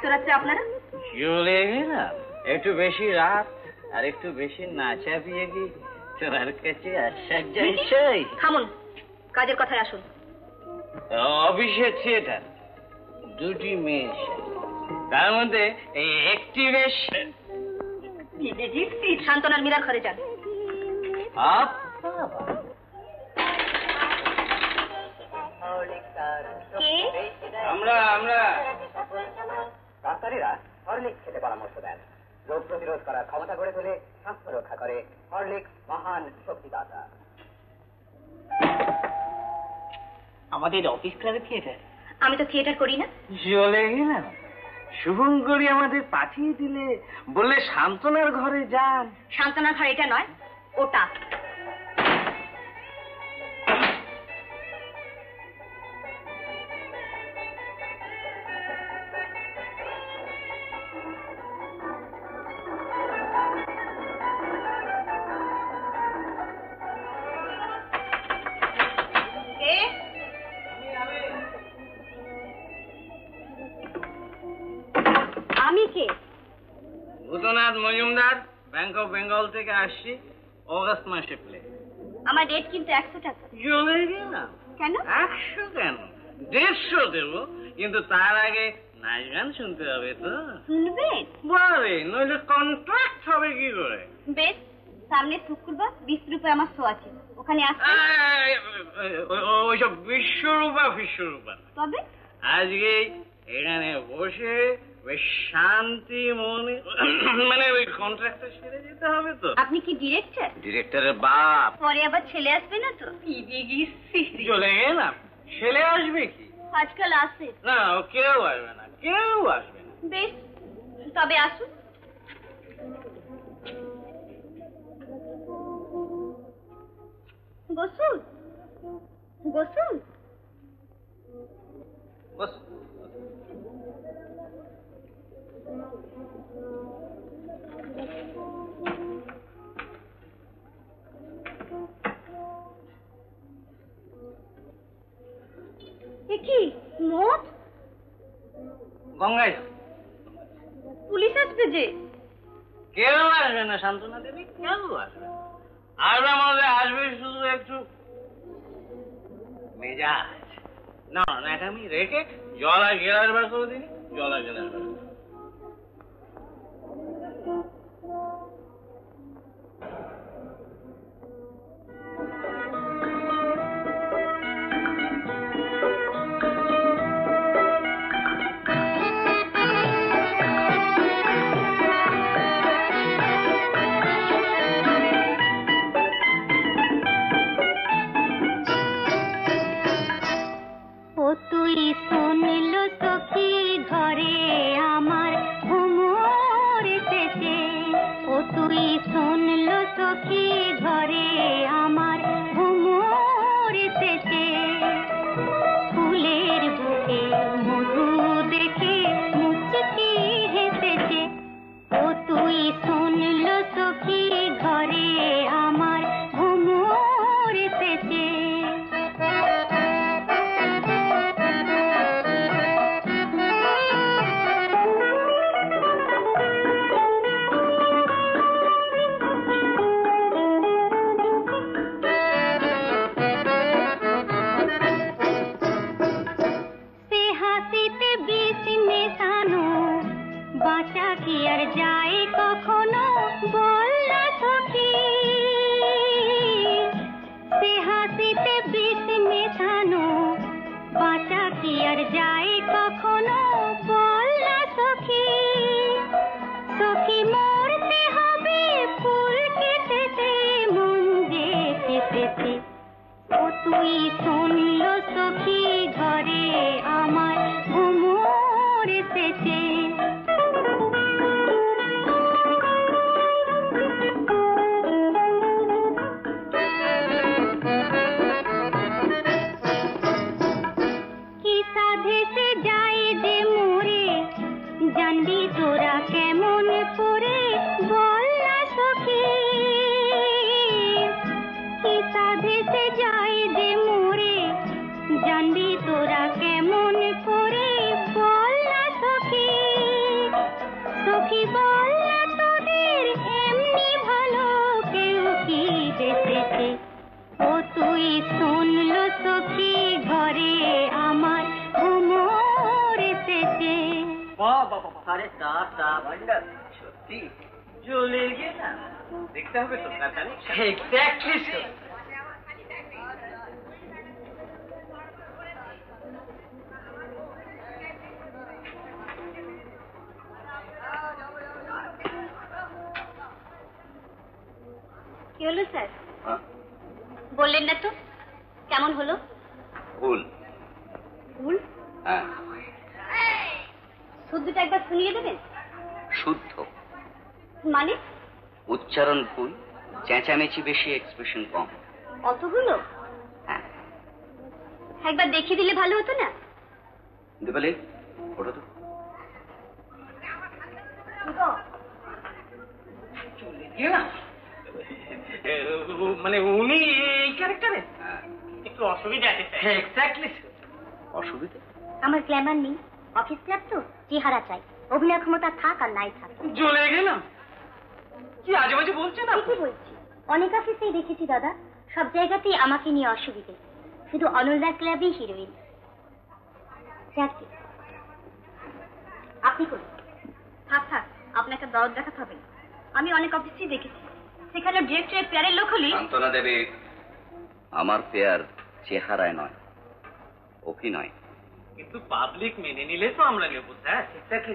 S5: এত রাত্রে আপনারা?
S15: চলে গেলাম একটু বেশি রাত আর একটু বেশি নাচা দিয়ে কি তোমার কাছে আসার যাই।
S5: থামুন, কাজের কথায় আসুন।
S15: অফিসের থিয়েটার, দুটি মেয়ে, তার মধ্যে একটি বেশ
S5: শান্তনার মীরার ঘরে যান।
S15: আমরা
S16: ডাক্তারিরা হরলিক্স খেতে পরামর্শ দেন। রোগ প্রতিরোধ করার ক্ষমতা গড়ে তোলে, স্বাস্থ্য রক্ষা করে। হরলিক্স মহান শক্তিদাতা।
S14: আমাদের অফিস ক্লাবে থিয়েটার।
S5: আমি তো থিয়েটার করি না।
S15: চলে গেলাম, শুভঙ্করী আমাদের পাঠিয়ে দিলে, বললে শান্তনার ঘরে যান।
S5: শান্তনার ঘর এটা নয়, ওটা। আমি কে?
S15: ভূতনাথ মজুমদার, ব্যাংক অফ বেঙ্গল থেকে আসছি। অগাস্ট মাসে প্লে।
S5: আমার রেট কিন্তু 100 টাকা।
S15: চলে গেলাম।
S5: কেন?
S15: 100 কেন, 150 দেবো, কিন্তু তার আগে নাচ গান শুনতে হবে তো।
S5: শুনবেন?
S15: বলে, নইলে কন্ট্রাক্ট হবে কি করে?
S5: বেশ, সামনে শুক্রবার 20 রুপয়ে আমার শো আছে, ওখানে আসতে।
S15: ওইসব বিশ্বরূপা ফিশ্বরূপা।
S5: তবে
S15: আজকে এখানে বসে বেশ শান্তি মনে, মানে ওই কন্ট্রাক্টটা সেরে যেতে হবে তো।
S5: আপনি কি ডিরেক্টর?
S15: ডিরেক্টরের বাপ।
S5: পরে আবার ছেলে আসবে না তো?
S15: চলে গেলাম, ছেলে আসবে কি?
S5: আজকাল আসে
S15: না, কেউ আসবে না, কেউ আসবে না।
S5: বেশ, তবে আসুন। বসুন বসুন
S15: বস।
S5: কি মত?
S15: গঙ্গায়
S5: পুলিশ আসবে যে?
S15: কেউ আসবে না শান্তনা দেবী, কেউ আসবে না। আসবে আমাদের, আসবে শুধু একটু মেজাজ না, আমি রেখে জল আর গেলাস বার করে দিই। জল আর গেলাস বার করে।
S4: তুই শুনল সখী ঘরে আমার ঘুমোর এসেছে, ও তুই শুনল সখী ঘরে আমার ঘুমোর এসেছে, ফুলের বুকে মধু দেখে মুচকি হেসেছে, ও তুই শুনল সখী ঘরে আমার ঘুমোর এসেছে। বাঁচা কি আর যায় কখনো বল না সখী, সে হাসিতে বিষ মেশানো, বাঁচা কি আর যায় কখনো বল না সখী, সখী মরতে হবে ফুল কেটেছে মন যে কেটেছে, ও তুই শুনল সখী ঘরে আমার ঘুমোর এসেছে। জানবি তোরা কেমন করে বল না সখী, কি সাধে সে যায় যে মোরে, জানবি সখী বল না তোদের এমনি ভালো কেউ কি বেঁচেছে? ও তুই শুনলো সখী ঘরে আমার ঘুমোর এসেছে।
S11: আরে তা সত্যি জ্বলে গেছে। দেখতে হবে তো তার কানেকশন। Exactly sir.
S5: কি হলো স্যার? বললেন না তো কেমন হলো?
S6: ভুল।
S5: ভুল?
S6: হ্যাঁ।
S5: শুদ্ধটা একবার শুনিয়ে দেবেন?
S6: শুদ্ধ
S5: মানে?
S6: উচ্চারণ ভুল, চেঁচামেচি বেশি, এক্সপ্রেশন কম।
S5: অতগুলো?
S6: হ্যাঁ।
S5: একবার দেখিয়ে দিলে ভালো হতো না?
S6: দিবালি ওটা তো
S11: মানে উনি এই ক্যারেক্টারে
S14: একটু অসুবিধা আছে স্যার।
S11: এক্স্যাক্টলি
S6: অসুবিধা?
S5: আমার গ্ল্যামার নেই, অফিস ক্লাব তো, চেহারা চাই, অভিনয় ক্ষমতা থাক আর নাই থাক।
S11: জ্বলে গেলাম। কি আজে বাজে বলছেন?
S5: কি বলছি? অনেক অফিসেই দেখেছি দাদা, সব জায়গাতেই আমাকে নিয়ে অসুবিধে, শুধু অনলদার ক্লাবেই হিরোইন। আপনি করুন। থাক আপনাকে দরদ দেখাতে হবে। আমি অনেক অফিসেই দেখেছি, সেখানে ডিরেক্টরের পেয়ারের লোক হলি।
S6: সান্ত্বনা দেবে, আমার পেয়ার চেহারায় নয়, অভিনয়।
S11: কিন্তু পাবলিক মেনে নিলে তো আমরা নেব স্যার। এক্স্যাক্টলি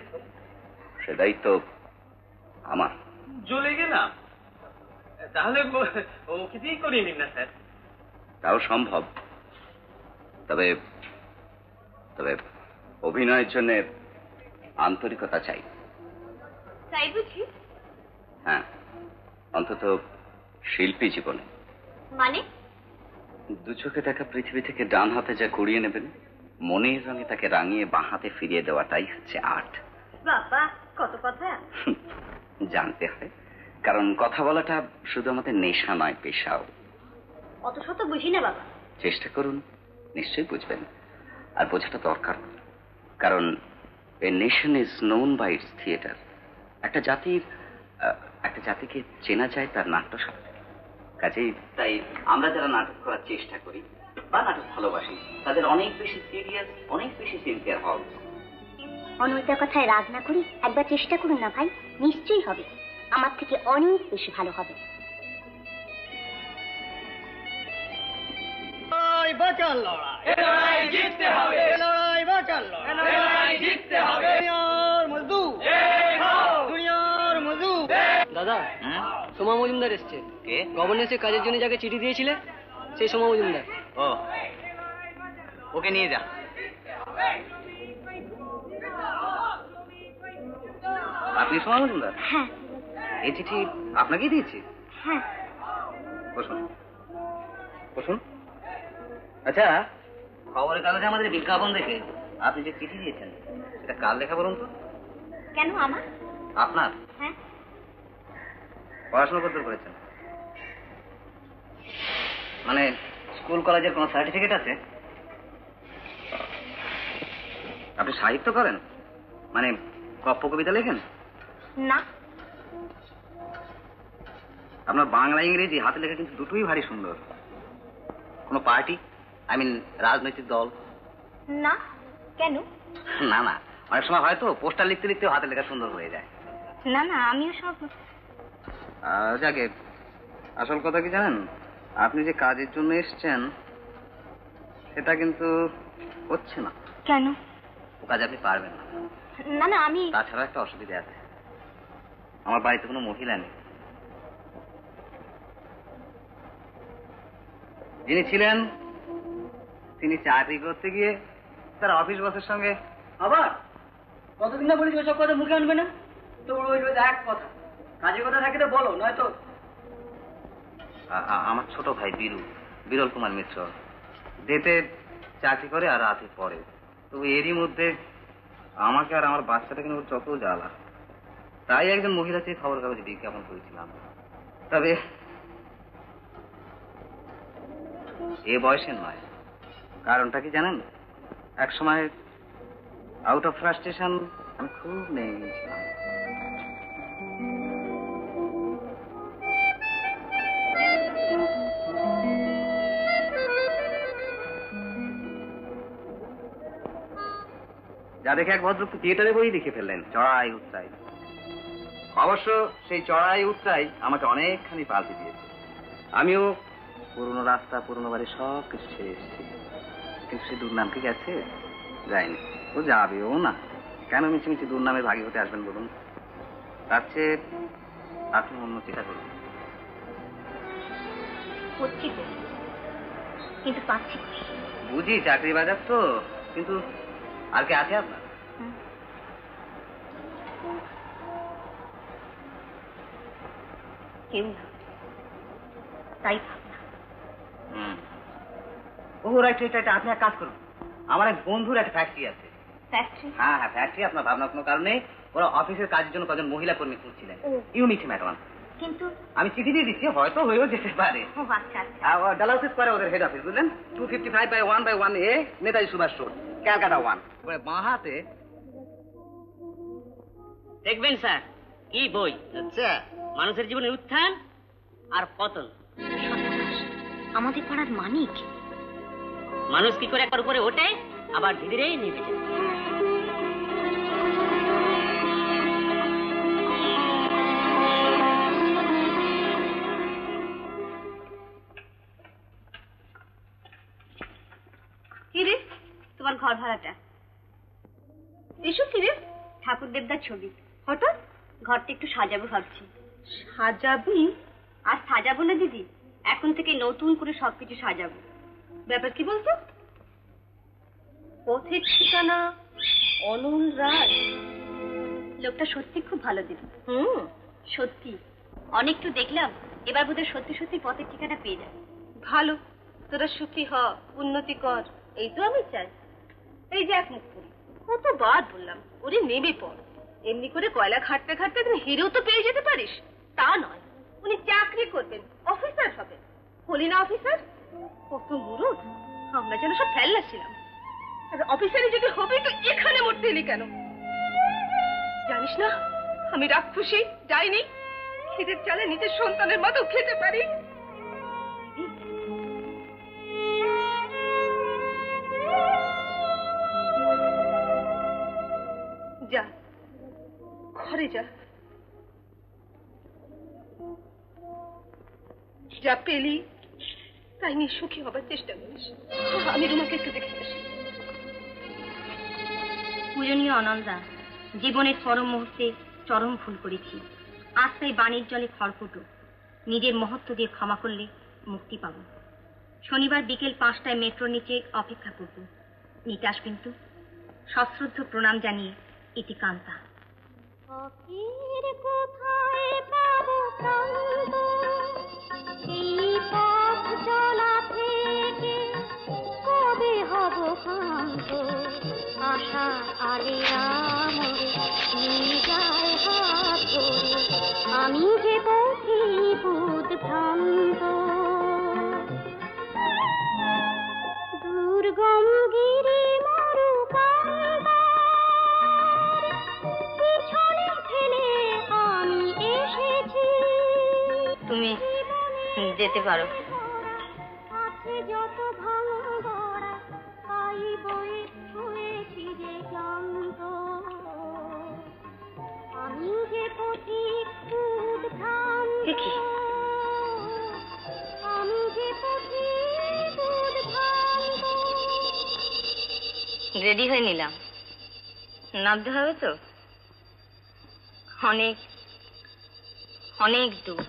S6: সেটাই তো আমার।
S11: জ্বলে গেলাম। তাহলে ওকে দিয়েই করিয়ে নিন না স্যার।
S6: তাও সম্ভব, তবে তবে অভিনয়ের জন্য আন্তরিকতা চাই।
S5: তাই বুঝি?
S6: হ্যাঁ, অন্তত শিল্পী জীবনে।
S5: মানে?
S6: দু চোখে দেখা পৃথিবী থেকে ডান হাতে যা কুড়িয়ে নেবেন, মনের রঙে তাকে রাঙিয়ে বাঁ হাতে ফিরিয়ে দেওয়াটাই হচ্ছে আর্ট।
S5: বাবা, কত কথা!
S6: জানতে হয়, কারণ কথা বলাটা শুধু আমাদের নেশা নয়, পেশাও।
S5: অত শত বুঝি না বাবা।
S6: চেষ্টা করুন, নিশ্চয়ই বুঝবেন। আর বোঝাটা দরকার, কারণ a nation is known by its theatre. একটা জাতিকে চেনা যায় তার নাট্যশালা। কাজেই তাই আমরা যারা নাটক করার চেষ্টা করি বা নাটক ভালোবাসি, তাদের অনেক বেশি সিরিয়াস, অনেক বেশি সিনসিয়ার হওয়া উচিত।
S5: অনৈতার কথায় রাগ না করি একবার চেষ্টা করুন না ভাই, নিশ্চয়ই হবে, আমার থেকে অনেক বেশি ভালো হবে।
S9: বাঁচার লড়াই জিততে হবে, লড়াই বাঁচার লড়াই জিততে হবে। দুনিয়ার মজদুর, দুনিয়ার মজদুর।
S12: দাদা, সোমা মজুমদার এসছে।
S6: কে?
S12: গভর্নেন্সে কাজের জন্য যাকে চিঠি দিয়েছিলে সেই সোমা মজুমদার।
S6: ও, ওকে নিয়ে যা। আপনি সোমা মজুমদার?
S5: হ্যাঁ।
S6: এই চিঠি আপনাকেই দিয়েছি?
S5: হ্যাঁ।
S6: বসুন বসুন। আচ্ছা, খবরের কাগজে আমাদের বিজ্ঞাপন দেখে আপনি যে চিঠি দিয়েছেন সেটা কার লেখা বলুন তো?
S5: কেন আমার?
S6: আপনার?
S5: হ্যাঁ।
S6: পড়াশোনা করতে করেছেন? মানে স্কুল কলেজের কোনো সার্টিফিকেট আছে? আপনি সাহিত্য করেন? মানে গপ্প কবিতা লেখেন?
S5: না।
S6: আপনার বাংলা ইংরেজি হাতে লেখা কিন্তু দুটোই ভারী সুন্দর। কোনো পার্টি, আই মিন রাজনৈতিক দল?
S5: না। কেন?
S6: না না, অনেক সময় হয়তো পোস্টার লিখতে লিখতে হাতে লেখা সুন্দর হয়ে যায়।
S5: না না, আমিও সব।
S6: যাকে আসল কথা কি জানেন, আপনি যে কাজের জন্য এসছেন সেটা কিন্তু হচ্ছে না।
S5: কেন?
S6: ও কাজ আপনি পারবেন না।
S5: না না, আমি।
S6: তাছাড়া একটা অসুবিধা আছে, আমার বাড়িতে কোনো মহিলা নেই। যিনি ছিলেন তিনি চাকরি করতে গিয়ে তার অফিস বসের সঙ্গে।
S12: আবার কতদিন না বলেছি ওসব কথা মুখে আনবে না, তো ওই এক কথা, কাজের কথা থাকে তো বলো, নয়তো।
S6: আমার ছোট ভাই বিরল কুমার মিশ্র ডেতে চাকরি করে আর রাতে পড়ে, তো এরই মধ্যে আমাকে আর আমার বাচ্চাটাকে নিয়ে যত জ্বালা, তাই একজন মহিলা চেয়ে খবর কাগজে বিজ্ঞাপন করেছিলাম। তবে এ বয়সের নয়। কারণটা কি জানেন, এক সময় আউট অফ ফ্রাস্ট্রেশন আমি খুব নেমেছিলাম। যা দেখে এক ভদ্রলোক থিয়েটারে বই লিখে ফেললেন, চড়াই উৎসাই। অবশ্য সেই চড়াই উৎসাই আমাকে অনেকখানি পাল্টে দিয়েছে। আমিও পুরনো রাস্তা, পুরনো বাড়ি সব কিছু ছেড়ে এসেছি, কিন্তু সে দুর্নাম কি গেছে? যায়নি, ও যাবেও না। কেন মিছিমিছি দুর্নামের ভাগী হতে আসবেন বলুন? তার চেয়ে আপনি অন্য চেষ্টা করুন।
S5: করছি তো, কিন্তু পাচ্ছি।
S6: বুঝি চাকরি বাজার তো, কিন্তু আর কে আছে আপনার?
S5: কেউ না, তাই ভাবনা।
S6: ও রাইট, এটা আপনি এক কাজ করুন, আমার এক বন্ধুর একটা ফ্যাক্টরি আছে।
S5: ফ্যাক্টরি?
S6: হ্যাঁ হ্যাঁ, ফ্যাক্টরি। আপনার ভাবনার কোনো কারণে ওরা অফিসের কাজের জন্য কজন মহিলা কর্মী খুঁজছিলেন। You meet him at once.
S5: কিন্তু
S6: আমি চিঠি দিয়ে দিচ্ছি, হয়তো হয়েও যেতে পারে।
S5: ও আচ্ছা আচ্ছা।
S6: ডালাউসিস করে ওদের হেড অফিস, বুঝলেন? 255/1/1A Netaji Subhash road, Calcutta 1। বাঁ হাতে
S12: দেখবেন স্যার কি বই? আচ্ছা, মানুষের জীবনের উত্থান আর পতন।
S5: আমাদের পাড়ার মানিক।
S12: মানুষ কি করে একবার উপরে ওঠে আবার ধীরে ধীরে নেমে যায়।
S5: কিরে তোমার ঘর ভাড়াটা? এসো। কিরে? ঠাকুর দেবদার ছবি। হঠাৎ ঘরটা একটু সাজাবো ভাবছি। সাজাবি? আর সাজাবো না দিদি, এখন থেকে নতুন করে সবকিছু সাজাবো। ব্যাপার কি বলতো? পথের ঠিকানা অনল রায়। লোকটা সত্যি খুব ভালো দিদি। সত্যি অনেক তো দেখলাম, এবার বোধহয় সত্যি সত্যি পথের ঠিকানা পেয়ে যাবে। ভালো, তোরা সুখী হ, উন্নতি কর, এই তো আমি চাই। এই যে এক মুখ করি, কতবার বললাম ওরে নেমে পড়। এমনি করে কয়লা ঘাটতে ঘাটতে তুমি হিরো তো পেয়ে যেতে পারিস। তা নয়, উনি চাকরি করবেন, অফিসার হবেন। হলি না অফিসার? কত মুরুদ, আমরা যেন সব ফেললা ছিলাম। আর অফিসারে যদি হবে তো এখানে মরতে এলি কেন? জানিস না আমি রাক্ষসী, যাইনি খিদের চালে নিজের সন্তানের মতো খেতে পারি। যা ঘরে যা, যা পেলি তাই নিয়ে সুখী হবার চেষ্টা করিস। আমি তোমাকে একটু দেখে আসি। পূজনীয় অনলদা, জীবনের পরম মুহূর্তে চরম ভুল করেছি। আজ তাই বাণীর জলে খড়কুটো। নিজের মহত্ব দিয়ে ক্ষমা করলে মুক্তি পাব। শনিবার বিকেল 5টায় মেট্রোর নিচে অপেক্ষা করব। নিতে আসবেন তো? সশ্রদ্ধ প্রণাম জানিয়ে ইতি কান্তা। কোথায় পাবো প্রান্ত, এই পথ চলা থেকে কবে হব শান্ত? আশা আলে আমরে নিয়ে যায় হাত ধরে, আমি যে পথি বুধ ভ্রান্ত। দুর্গম গিরি মরু পিছনে ফেলে আমি এসেছি। তুমি যেতে পারো। আছে যত ভাঙা তাই বয়ে হয়েছি যে ক্লান্ত। আমি যে পথিক উদ্ভ্রান্ত, আমি যে পথিক উদ্ভ্রান্ত। রেডি হয়ে নিলাম, নামতে হবে তো। অনেক অনেক দূর।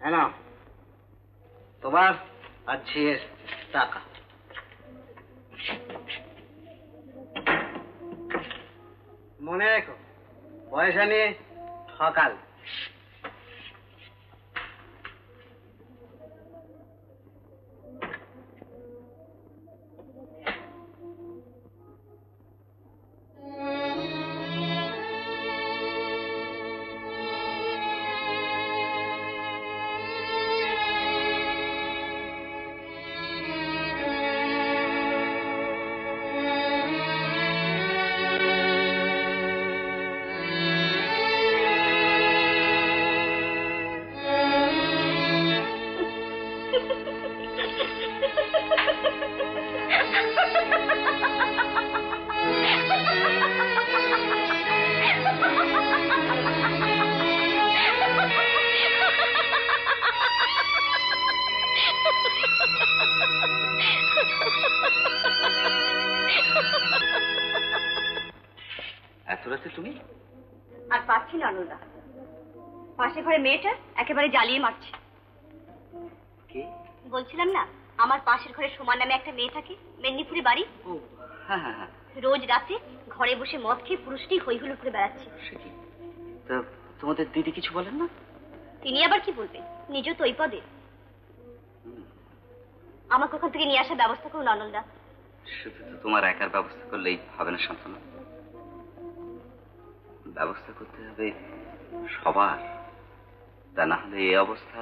S6: হ্যাঁ, তোমার আর ঝিয়ের টাকা। মনে রেখো, পয়সা নিয়ে সকাল।
S8: পাচ্ছি না অনলদা। পাশে ঘরে মেয়েটা একেবারে জ্বালিয়ে মারছে। বলছিলাম না, আমার পাশের ঘরে সোমার নামে একটা মেয়ে থাকে, মেদিনীপুরে বাড়ি। রোজ রাতে ঘরে বসে মদ খেয়ে পুরুষটি হই হুলো করে বেড়াচ্ছে।
S6: তোমাদের দিদি কিছু বলেন না?
S8: তিনি আবার কি বলবেন, নিজেও তো ওই পদে। আমাকে ওখান থেকে নিয়ে আসার ব্যবস্থা করুন অনলদা।
S6: শুধু তো তোমার একার ব্যবস্থা করলেই হবে না শান্তনা, ব্যবস্থা করতে হবে সবার। তা না হলে এই অবস্থা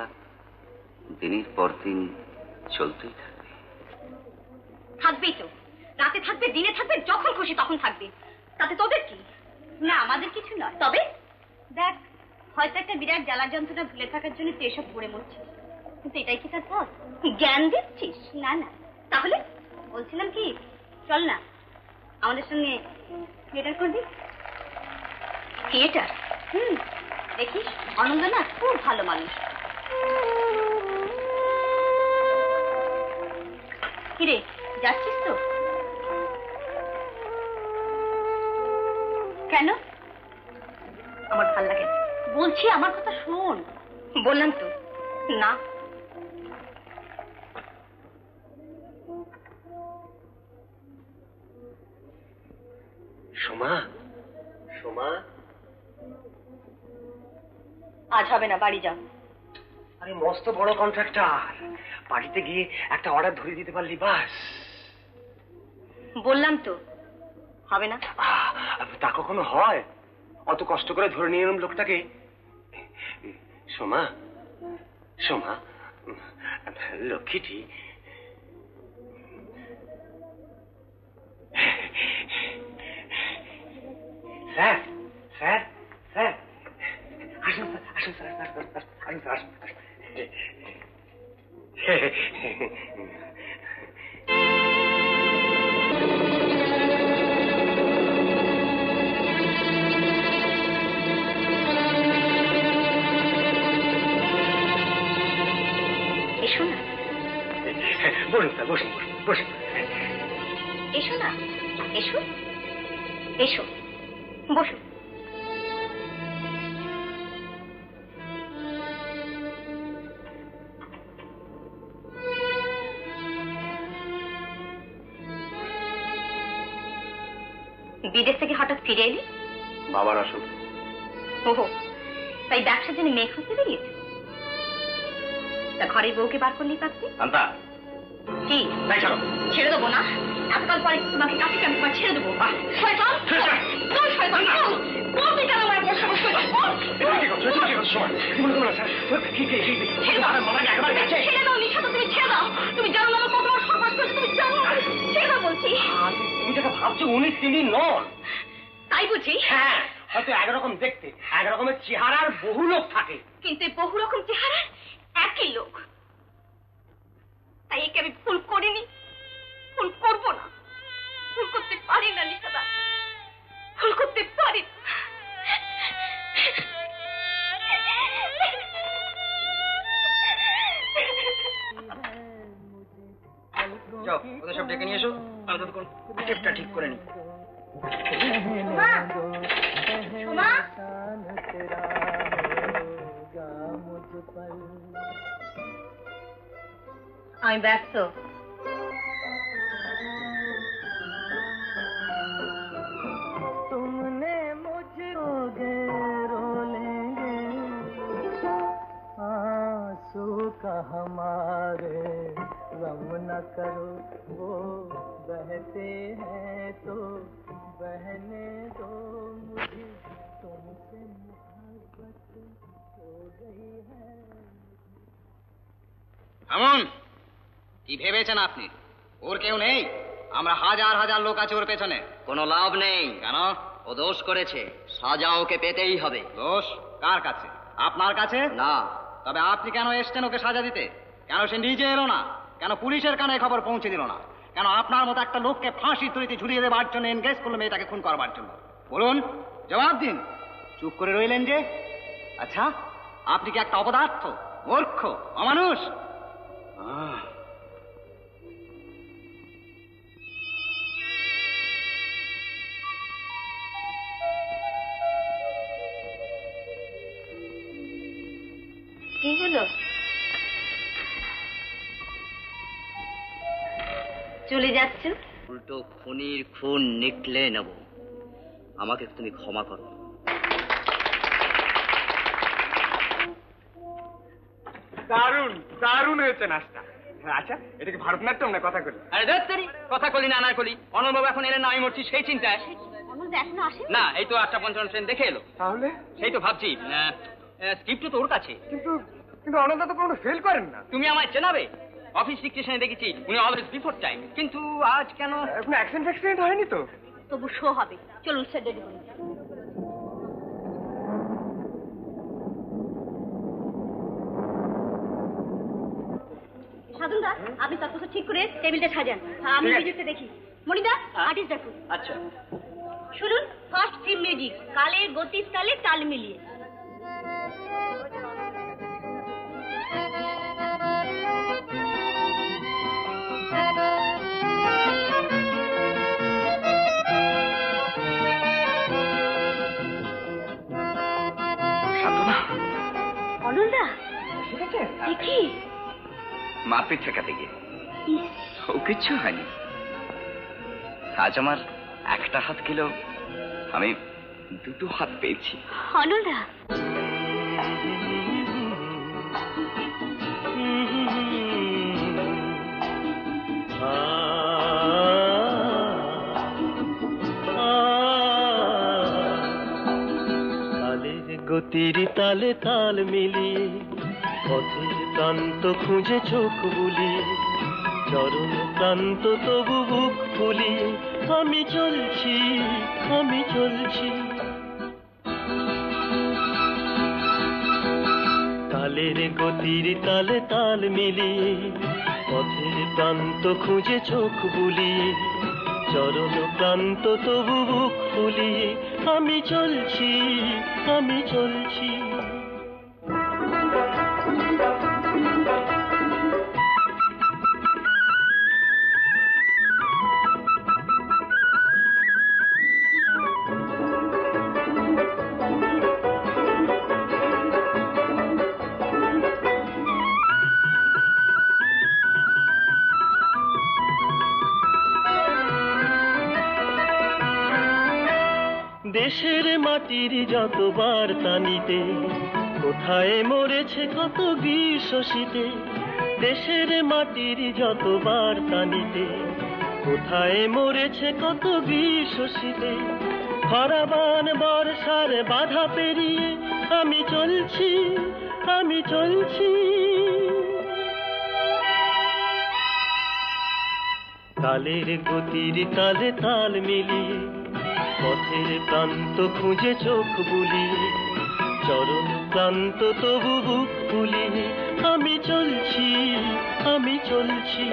S6: দিনের পর দিন চলতেই থাকবে।
S8: থাকবেই তো, রাতে থাকবে, দিনে থাকবে, যখন খুশি তখন থাকবে। তাতে তোদের কি? না, আমাদের কিছু নয়। তবে দেখ, হয়তো একটা বিরাট জ্বালা যন্ত্রণা ভুলে থাকার জন্য তুই এসব পড়ে মরছিস, কিন্তু এটাই কি তার পথ? জ্ঞান দিচ্ছিস? না না, তাহলে বলছিলাম কি, চল না আমাদের সঙ্গে থিয়েটার করবি। থিয়েটার? দেখিস আনন্দ না খুব ভালো মানুষ। কিরে, যাচ্ছিস তো? কেন? আমার ভাল লাগে। বলছি আমার কথা শোন। বললাম তো না।
S9: সোমা, সোমা,
S8: আজ হবে না, বাড়ি যাও।
S9: আরে মস্ত বড় কন্ট্রাক্টর, বাড়িতে গিয়ে একটা অর্ডার ধরে দিতে পারলি বাস।
S8: বললাম তো হবে না।
S9: তা কখনো হয়? অত কষ্ট করে ধরে নিয়ে এলাম লোকটাকে। সোমা, সোমা, লক্ষ্মীটি, স্যার, স্যার, স্যার, আসুন স্যার, আসুন স্যার, আসুন স্যার, আসুন।
S8: এসো না।
S9: বলুন স্যার, বসুন, বসুন, বসুন।
S8: এসো না, এসো, এসো, বসো। বিদেশ থেকে হঠাৎ ফিরে এলি?
S9: বাবার অসুখ।
S8: ওহো, তাই ব্যবসার জন্য মেয়ে খুঁজতে বেরিয়েছে? তা ঘরের বউকে বার করলেই পারতি। কি ছেড়ে দেবো না? এতকাল পরে তোমাকে কাছে আমি তোমার ছেড়ে দেবো? শয়তান, তুই শয়তান, তুই কেন আমার বসে বসে ছেড়ে দাও নিশা, তো তুমি ছেড়ে দাও। তুমি জানো না কত বড় সর্বাস করেছে, তুমি জানো? ছেড়ে দাও বলছি।
S9: তুমি যেটা ভাবছো উনি তিনি নন।
S8: তাই বুঝি?
S9: হ্যাঁ, হয়তো একরকম দেখতে, এক রকমের চেহারার বহু লোক থাকে,
S8: কিন্তু বহু রকম চেহারার একই লোক। তাই একে আমি ভুল করিনি, ভুল করবো না, ভুল করতে পারি না নিশাদা, ভুল করতে পারি।
S10: যাও, ওদের সব ডেকে নিয়ে এসো, আমি ততক্ষণ টেপটা ঠিক করে নিই।
S8: আমি ব্যস্ত।
S13: तुमने मुझको रो लेंगे आंसू का हमारे गम न करो, वो बहते हैं तो बहने दो, मुझे तुमसे मोहब्बत हो गई है।
S17: এমন কি ভেবেছেন আপনি? ওর কেউ নেই? আমরা হাজার হাজার লোক আছে ওর পেছনে।
S6: কোনো লাভ নেই।
S17: কেন?
S6: ও দোষ করেছে, সাজা ওকে পেতেই হবে।
S17: দোষ কার কাছে? আপনার কাছে?
S6: না।
S17: তবে আপনি কেন এসছেন ওকে সাজা দিতে? কেন সে নিজে এলো না? কেন পুলিশের কানে খবর পৌঁছে দিল না? কেন আপনার মতো একটা লোককে ফাঁসির দড়িতে ঝুলিয়ে দেওয়ার জন্য এনগেজ করলো মেয়েটাকে খুন করবার জন্য? বলুন, জবাব দিন। চুপ করে রইলেন যে? আচ্ছা, আপনি কি একটা অপদার্থ, মূর্খ, অমানুষ?
S8: চলে যাচ্ছ?
S7: উল্টো খুনির খুন নিকলে নেব। আমাকে তুমি ক্ষমা করো।
S18: দারুণ দারুণ হয়েছে নাচটা। আচ্ছা, এটা কি ভারতনাট্যম না কথা কলি?
S12: আরে ধরতেরি কথা কলি না না কলি। অনবাবু এখন এলে না আমি মরছি সেই চিন্তায়।
S8: এখনো আসে
S12: না, এই তো 8:55 ট্রেন দেখে এলো।
S18: তাহলে
S12: সেই তো ভাবছি স্ক্রিপ্ট তো ওর কাছে।
S18: কিন্তু কিন্তু অনন্ত তো কোনো ফেল করেন না।
S12: তুমি আমায় চেনাবে? অফিস ডিকটেশনে দেখেছি উনি অলওয়েজ বিফোর টাইম, কিন্তু আজ কেন?
S18: আপনার অ্যাক্সিডেন্ট ফ্যাক্সিডেন্ট হয়নি তো?
S8: তবু শো হবে, চলুন স্যার রেডি করুন। সাধন দা, আপনি সব কিছু ঠিক করে টেবিলটা সাজান, আমি মিউজিকটা দেখি। মনিদা, আর্টিস্ট ডাকুন।
S12: আচ্ছা
S8: শুনুন, ফার্স্ট থিম মিউজিক, কালে গতির তালে তাল মিলিয়ে। অনন্দা, কি
S6: মারপিট ঠেকাতে গিয়ে ও কিচ্ছু হয়নি। আজ আমার একটা হাত গেলেও আমি দুটো হাত পেয়েছি।
S8: অনন্দা,
S13: গতির তালে তাল মিলিয়ে পথের প্রান্ত খুঁজে চোখ বুলিয়ে চরণ প্রান্ত তবু বুক ফুলিয়ে আমি চলছি আমি চলছি। তালের গতির তালে তাল মিলিয়ে পথের প্রান্ত খুঁজে চোখ বুলিয়ে চরণ প্রান্ত তবু বুক ফুলিয়ে আমি চলছি আমি চলছি। দেশের মাটির যতবার টানিতে কোথায় মরেছে কত গ্রীষ্ম শীতে। দেশের মাটির যতবার টানিতে কোথায় মরেছে কত গ্রীষ্ম শীতে। খরাবান বর্ষার বাধা পেরিয়ে আমি চলছি আমি চলছি। তালের গতির তালে তাল মিলিয়ে পথের প্রান্ত খুঁজে চোখ বুলিয়ে চরণ প্রান্ত তবু বুক ফুলিয়ে আমি চলছি আমি চলছি।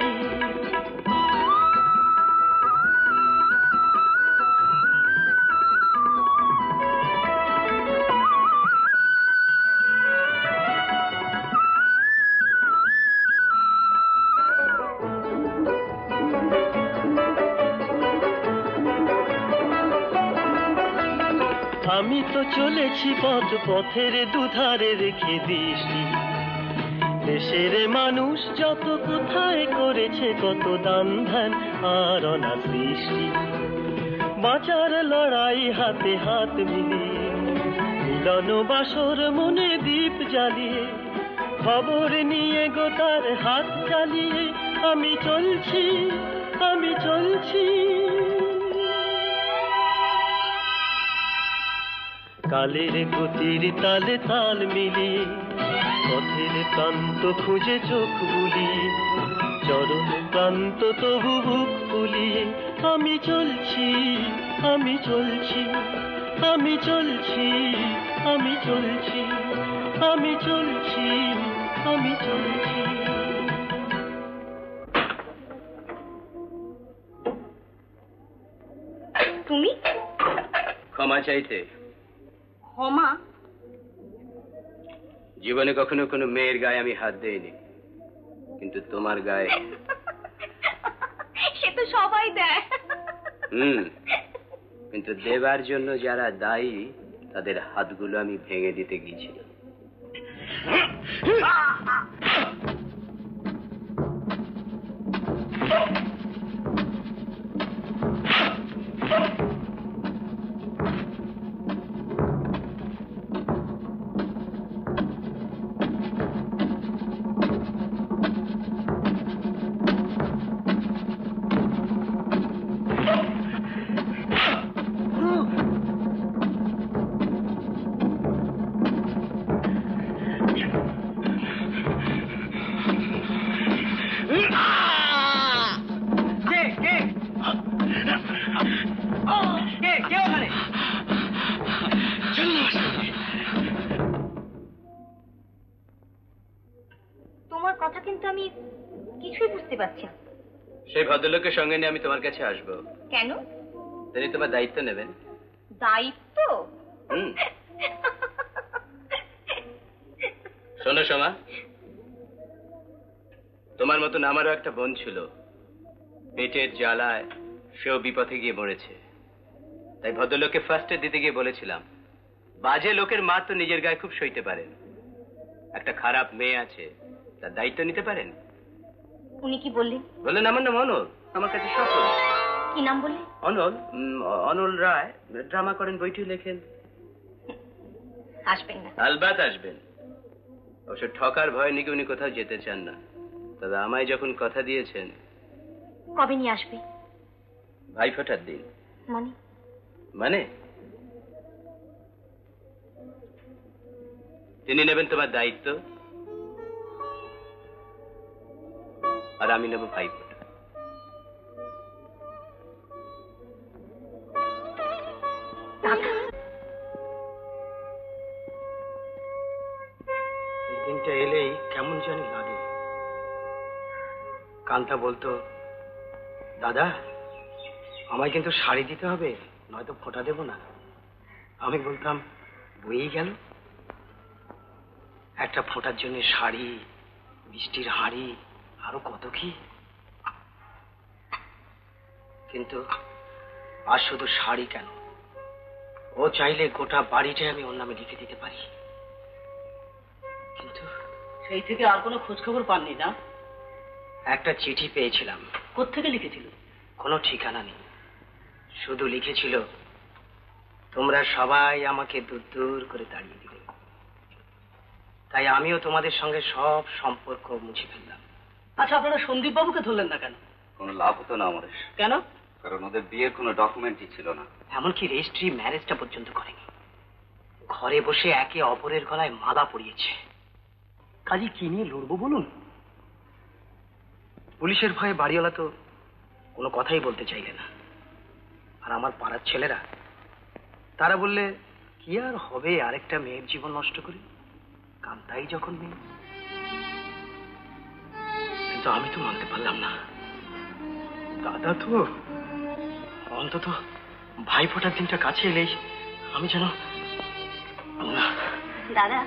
S13: আমি তো চলেছি পথ পথের দুধারে রেখে দৃষ্টি। দেশের মানুষ যত কোথায় করেছে কত দান ধ্যান আর অনা সৃষ্টি। বাঁচার লড়াই হাতে হাত মিলিয়ে মিলন বাসর মনে দীপ জ্বালিয়ে খবর নিয়ে গোটার হাত চালিয়ে আমি চলছি আমি চলছি। কালের গতির তালে তাল মিলিয়ে পথের প্রান্ত খুঁজে চোখ বুলিয়ে চরণ প্রান্ত তবু বুক ফুলিয়ে আমি চলছি আমি চলছি আমি চলছি আমি চলছি আমি চলছি আমি চলছি।
S8: তুমি
S11: ক্ষমা চাইতে?
S8: ক্ষমা?
S11: জীবনে কখনো কোনো মেয়ের গায়ে আমি হাত দেইনি, কিন্তু তোমার গায়ে।
S8: সে তো সবাই দেয়।
S11: কিন্তু দেবার জন্য যারা দায়ী তাদের হাতগুলো আমি ভেঙে দিতে গিয়েছিলাম।
S5: কথা কিন্তু আমি কিছুই বুঝতে পারছি না।
S11: সেই ভদ্রলোকের সঙ্গে নিয়ে আমি তোমার কাছে আসবো।
S5: কেন?
S11: তিনি তোমার দায়িত্ব নেবেন।
S5: দায়িত্ব?
S11: শোনো সোমা, তোমার মতন আমারও একটা বোন ছিল, পেটের জ্বালায় সেও বিপথে গিয়ে মরেছে। তাই ভদ্রলোককে ফার্স্টে দিতে গিয়ে বলেছিলাম, বাজে লোকের মা তো নিজের গায়ে খুব সইতে পারেন, একটা খারাপ মেয়ে আছে, তার দায়িত্ব নিতে পারেন।
S5: উনি কি বললেন?
S11: বললেন আমার নাম অনল, আমার কাছে সব বলেন।
S5: কি নাম বললেন?
S11: অনল, অনল রায়, ড্রামা করেন, বইটি লেখেন।
S5: আসবেন না?
S11: আলবাত আসবেন। অবশ্য ঠকার ভয় নাকি উনি কোথাও যেতে চান না, তবে আমায় যখন কথা দিয়েছেন।
S5: কবে নিয়ে আসবে?
S11: ভাইফোঁটার দিন।
S5: মানে?
S11: মানে তিনি নেবেন তোমার দায়িত্ব, আর আমি নেব ভাইফোঁটা।
S9: এই দিনটা এলেই কেমন জানি লাগে। কান্তা বলতো, দাদা আমায় কিন্তু শাড়ি দিতে হবে, নয়তো ফোঁটা দেব না। আমি বলতাম বইই গেল, একটা ফোঁটার জন্য শাড়ি, মিষ্টির হাঁড়ি, আরো কত কি। কিন্তু আর শুধু শাড়ি কেন, ও চাইলে গোটা বাড়িটাই আমি ওর নামে লিখে দিতে পারি। কিন্তু
S7: সেই থেকে আর কোনো খোঁজ খবর পাননি না?
S9: একটা চিঠি পেয়েছিলাম।
S7: কোত্থেকে লিখেছিল?
S9: কোনো ঠিকানা নেই, শুধু লিখেছিল, তোমরা সবাই আমাকে দূর দূর করে তাড়িয়ে দিলে, তাই আমিও তোমাদের সঙ্গে সব সম্পর্ক মুছে ফেললাম।
S7: আচ্ছা, আপনারা সন্দীপ বাবুকে ধরলেন না কেন?
S6: কোনো লাভ হতো না আমাদের।
S7: কেন?
S6: কারণ ওদের বিয়ের কোনো ডকুমেন্টই ছিল না।
S9: এমনকি রেজিস্ট্রি ম্যারেজটা পর্যন্ত করেনি। ঘরে বসে একে অপরের গলায় মালা পরিয়েছে। কাজে কি নিয়ে লড়বো বলুন? পুলিশের ভয়ে বাড়িওয়ালা তো কোনো কথাই বলতে চাইলে না। আর আমার পাড়ার ছেলেরা, তারা বললে কি আর হবে আরেকটা মেয়ের জীবন নষ্ট করে, কান্তাই যখন মেয়ে। কিন্তু আমি তো মানতে পারলাম না। দাদা তো অন্তত ভাইফোঁটার দিনটা কাছে এলেই আমি যেন না।
S5: দাদা,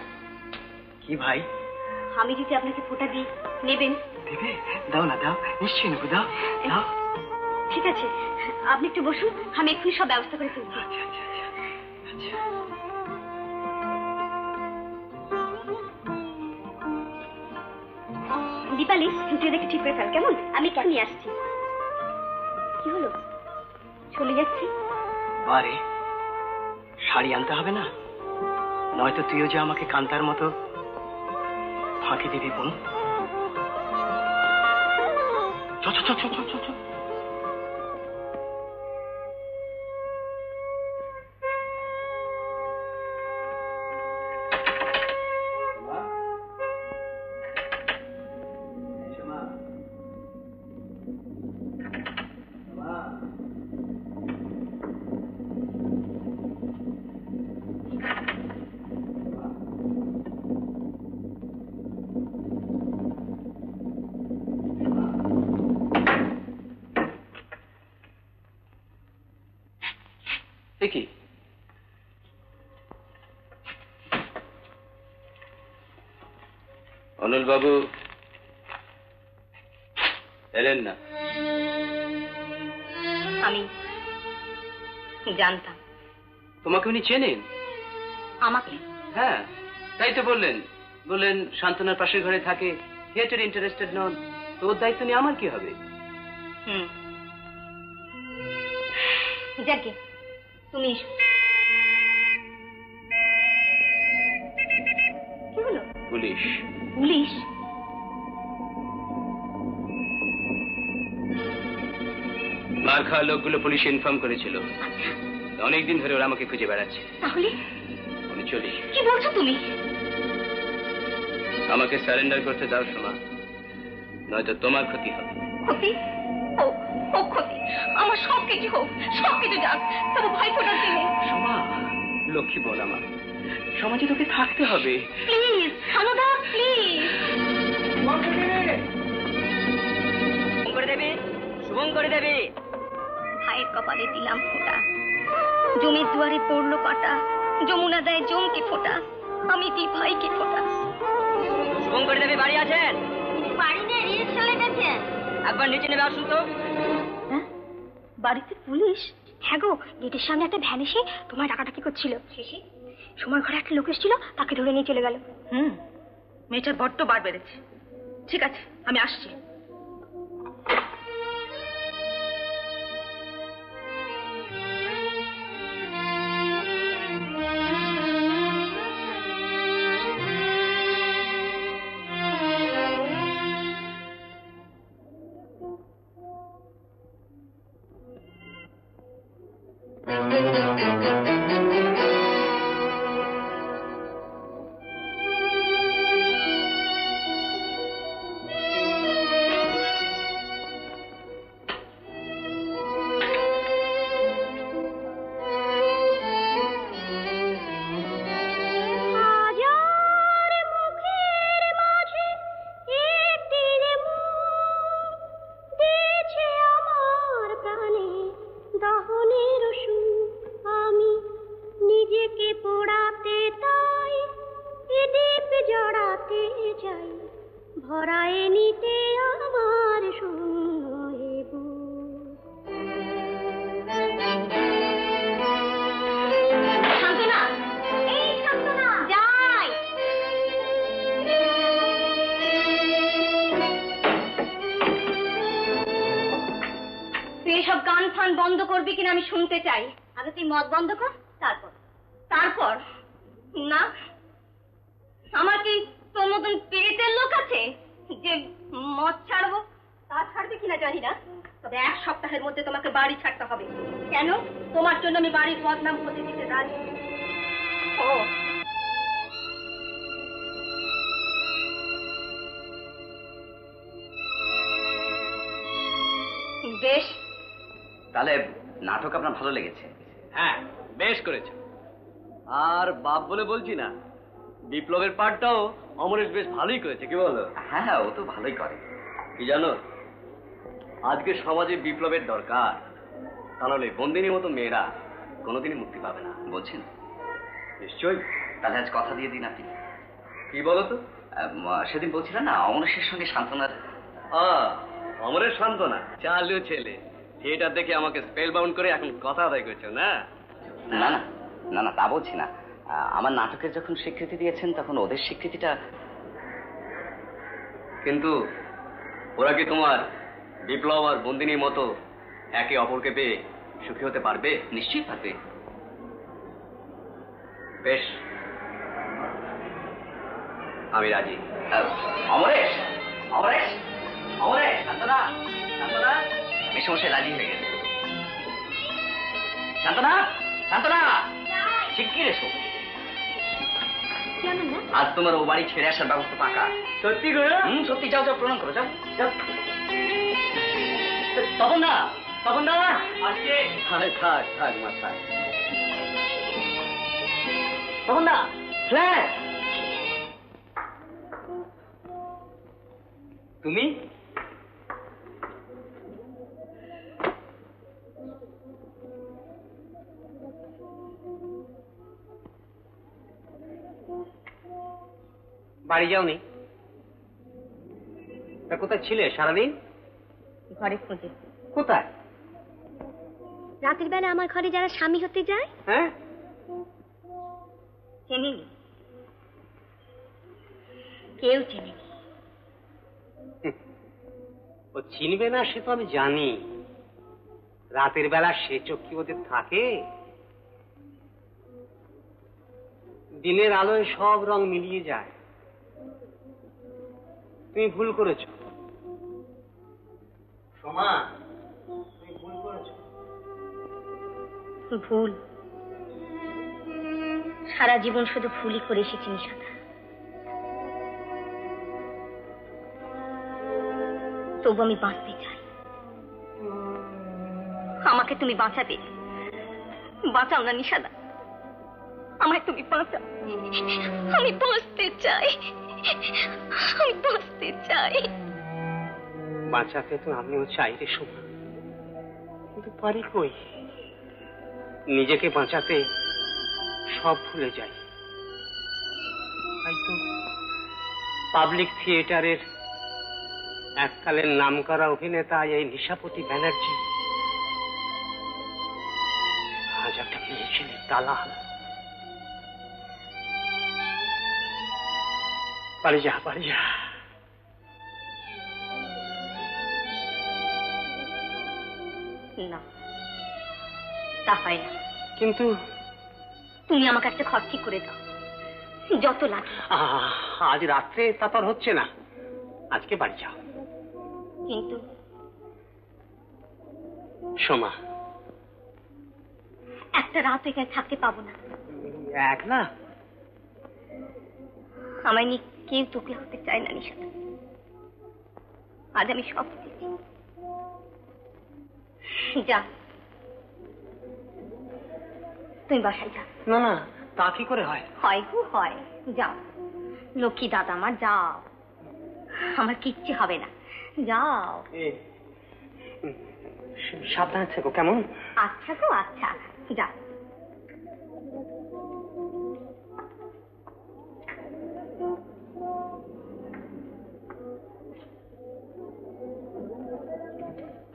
S9: কি ভাই?
S5: আমি যদি আপনাকে ফোঁটা দিই, নেবেন?
S9: দেবে? দাও না, দাও, নিশ্চয়ই নেবো, দাও দাও।
S5: ঠিক আছে, আপনি একটু বসুন, আমি এক্ষুনি সব ব্যবস্থা করে ফেলছি। দীপালি, তুই দেখে ঠিক করে ফেল, কেমন? আমি এক্ষুনি আসছি। কি হলো, চলে যাচ্ছি?
S9: বারে শাড়ি আনতে হবে না, নয়তো তুইও যে আমাকে কান্তার মতো ফাঁকি দিবি বোন। চ চ চ চ চ চ।
S11: কি অনল বাবু এলেন না?
S5: আমি জানতাম।
S11: তোমাকে উনি চেনেন?
S5: আমাকে?
S11: হ্যাঁ, তাই তো বললেন। বললেন শান্তনার পাশের ঘরে থাকে, থিয়েটারে ইন্টারেস্টেড নন, তো ওর দায়িত্ব নিয়ে আমার কি হবে?
S5: যাকে তুমি কি হলো?
S11: পুলিশ।
S5: পুলিশ?
S11: মার খাওয়া লোকগুলো পুলিশ ইনফর্ম করেছিল, অনেকদিন ধরে ওরা আমাকে খুঁজে বেড়াচ্ছে।
S5: তাহলে
S11: আমি চলি।
S5: কি বলছো তুমি?
S11: আমাকে সারেন্ডার করতে দাও সোমা, নয়তো তোমার ক্ষতি হবে।
S5: ক্ষতি? ও ক্ষতি, আমার সব কিছু হোক, সব কিছু যাক, তবে ভাই ফোটার দিনে।
S11: সোমা, লক্ষ্মী বোন আমার, সমাজে তোকে থাকতে হবে।
S5: প্লিজ, সানুদা, প্লিজ।
S12: শুভঙ্করী দেবী।
S5: ভাইয়ের কপালে দিলাম ফোঁটা, জমির দুয়ারে পড়লো কাটা, যমুনা দেয় জমকে ফোঁটা, আমি দিই ভাইকে ফোঁটা।
S12: শুভঙ্করী দেবী বাড়ি আছেন?
S5: বাড়ি নিয়ে রিক্সালে গেছেন।
S12: একবার নিচে নেমে আসুন তো।
S5: বাড়িতে পুলিশ? হ্যাঁ গো, গেটের সামনে একটা ভ্যান এসে তোমায় ডাকাডাকি করছিল। শেষে সময় ঘরে একটা লোক এসেছিল, তাকে ধরে নিয়ে চলে গেল।
S8: মেয়েটার বড্ড বার বেড়েছে। ঠিক আছে, আমি আসছি।
S5: বন্ধ করবি কিনা আমি শুনতে চাই। আগে তুই মদ বন্ধ কর, তারপর। তারপর না, আমার কি তোর মতন পেটের লোক আছে যে মদ ছাড়বো? তা ছাড়বে কিনা জানি না, তবে 1 সপ্তাহের মধ্যে তোমাকে বাড়ি ছাড়তে হবে। কেন? তোমার জন্য আমি বাড়ির বদনাম হতে দিতে রাজি। ও বেশ,
S6: তাহলে নাটক আপনার ভালো লেগেছে?
S11: হ্যাঁ, বেশ করেছে। আর বাপ বলে বলছি না, বিপ্লবের পার্টটাও অমরেশ বেশ ভালোই করেছে, কি বলো?
S6: হ্যাঁ, ও তো ভালোই করে।
S11: কি জানো, আজকে সমাজে বিপ্লবের দরকার, তাহলে বন্দিনীর মতো মেয়েরা কোনোদিনই মুক্তি পাবে না।
S6: বলছেন?
S11: নিশ্চয়ই।
S6: তাহলে আজ কথা দিয়ে দিন আপনি।
S11: কি বলো তো?
S6: সেদিন বলছিলেন না অমরেশের সঙ্গে সান্ত্বনার।
S11: অমরের সান্ত্বনা চালু ছেলে, থিয়েটার দেখে আমাকে স্পেল বাউন্ড করে এখন কথা আদায় করছো না?
S6: না না না না, তা বলছি না। আমার নাটকের যখন স্বীকৃতি দিয়েছেন তখন ওদের স্বীকৃতিটা।
S11: কিন্তু ওরা কি তোমার বিপ্লব আর বন্দিনীর মতো একে অপরকে পেয়ে সুখী হতে পারবে?
S6: নিশ্চয়ই পারবে।
S11: বেশ, আমি রাজি।
S6: অমরেশ, অমরেশ, অমরেশ, শান্তনা, শান্তনা, মেসমশাই রাজি হয়ে গেছে। শান্তনা, শান্তনা, শিগগির এসো। আজ তোমার ও বাড়ি ছেড়ে আসার ব্যবস্থা পাকা।
S11: সত্যি করে?
S6: সত্যি। যাও যাও, প্রণাম করো, যাও যাও।
S11: তখন না, তখন না আজকে থাক থাক মা, থাক। তখন না ফ্ল্যাট। তুমি বাড়ি যাওনি? তা কোথায় ছিলে সারাদিন?
S5: ঘরে খোঁজে।
S11: কোথায়?
S5: রাতের বেলা আমার ঘরে যারা স্বামী হতে যায়।
S11: হ্যাঁ,
S5: চেনেনি, কেউ চেনেনি।
S11: ও চিনবে না সে তো আমি জানি। রাতের বেলা সে চোখ কি ওদের থাকে? দিনের আলোয় সব রং মিলিয়ে যায়। তুমি ভুল করেছ সোমা, তুমি ভুল করেছ।
S5: ভুল? সারা জীবন শুধু ভুলই করে এসেছি নিশাদা। তবু আমি বাঁচতে চাই। আমাকে তুমি বাঁচাবে। বাঁচাও না নিশাদা, আমায় তুমি বাঁচাও। আমি বাঁচতে চাই, আমি বাঁচতে চাই।
S11: বাঁচাতে তো আমিও চাই রে সোমা, কিন্তু পারি কই, নিজেকে বাঁচাতে সব ভুলে যাই। তাই তো পাবলিক থিয়েটারের এককালের নামকরা অভিনেতা এই নিশাপতি ব্যানার্জি আজ একটা মেয়ে ছেলে দালাল। বাড়ি যা, বাড়ি যা।
S5: না, তা হয় না।
S11: কিন্তু
S5: তুমি আমাকে একটা ঘর ঠিক করে দাও, যত লাগে।
S11: আজ রাত্রে তা তো হচ্ছে না, আজকে বাড়ি যাও।
S5: কিন্তু
S11: সোমা,
S5: একটা রাত এখানে থাকতে পাবো না।
S11: একলা?
S5: আমায় নিয়ে কেউ তোকলা হতে চায় না নিশাটা। আজ আমি সব বুঝেছি। যা, তুমি বাসায় যা।
S11: না না, তা কি করে হয়?
S5: হয় গো হয়, যাও লক্ষ্মী দাদা আমার, যাও। আমার কিচ্ছু হবে না, যাও।
S11: সাবধানে থেকো, কেমন?
S5: আচ্ছা গো আচ্ছা, যা।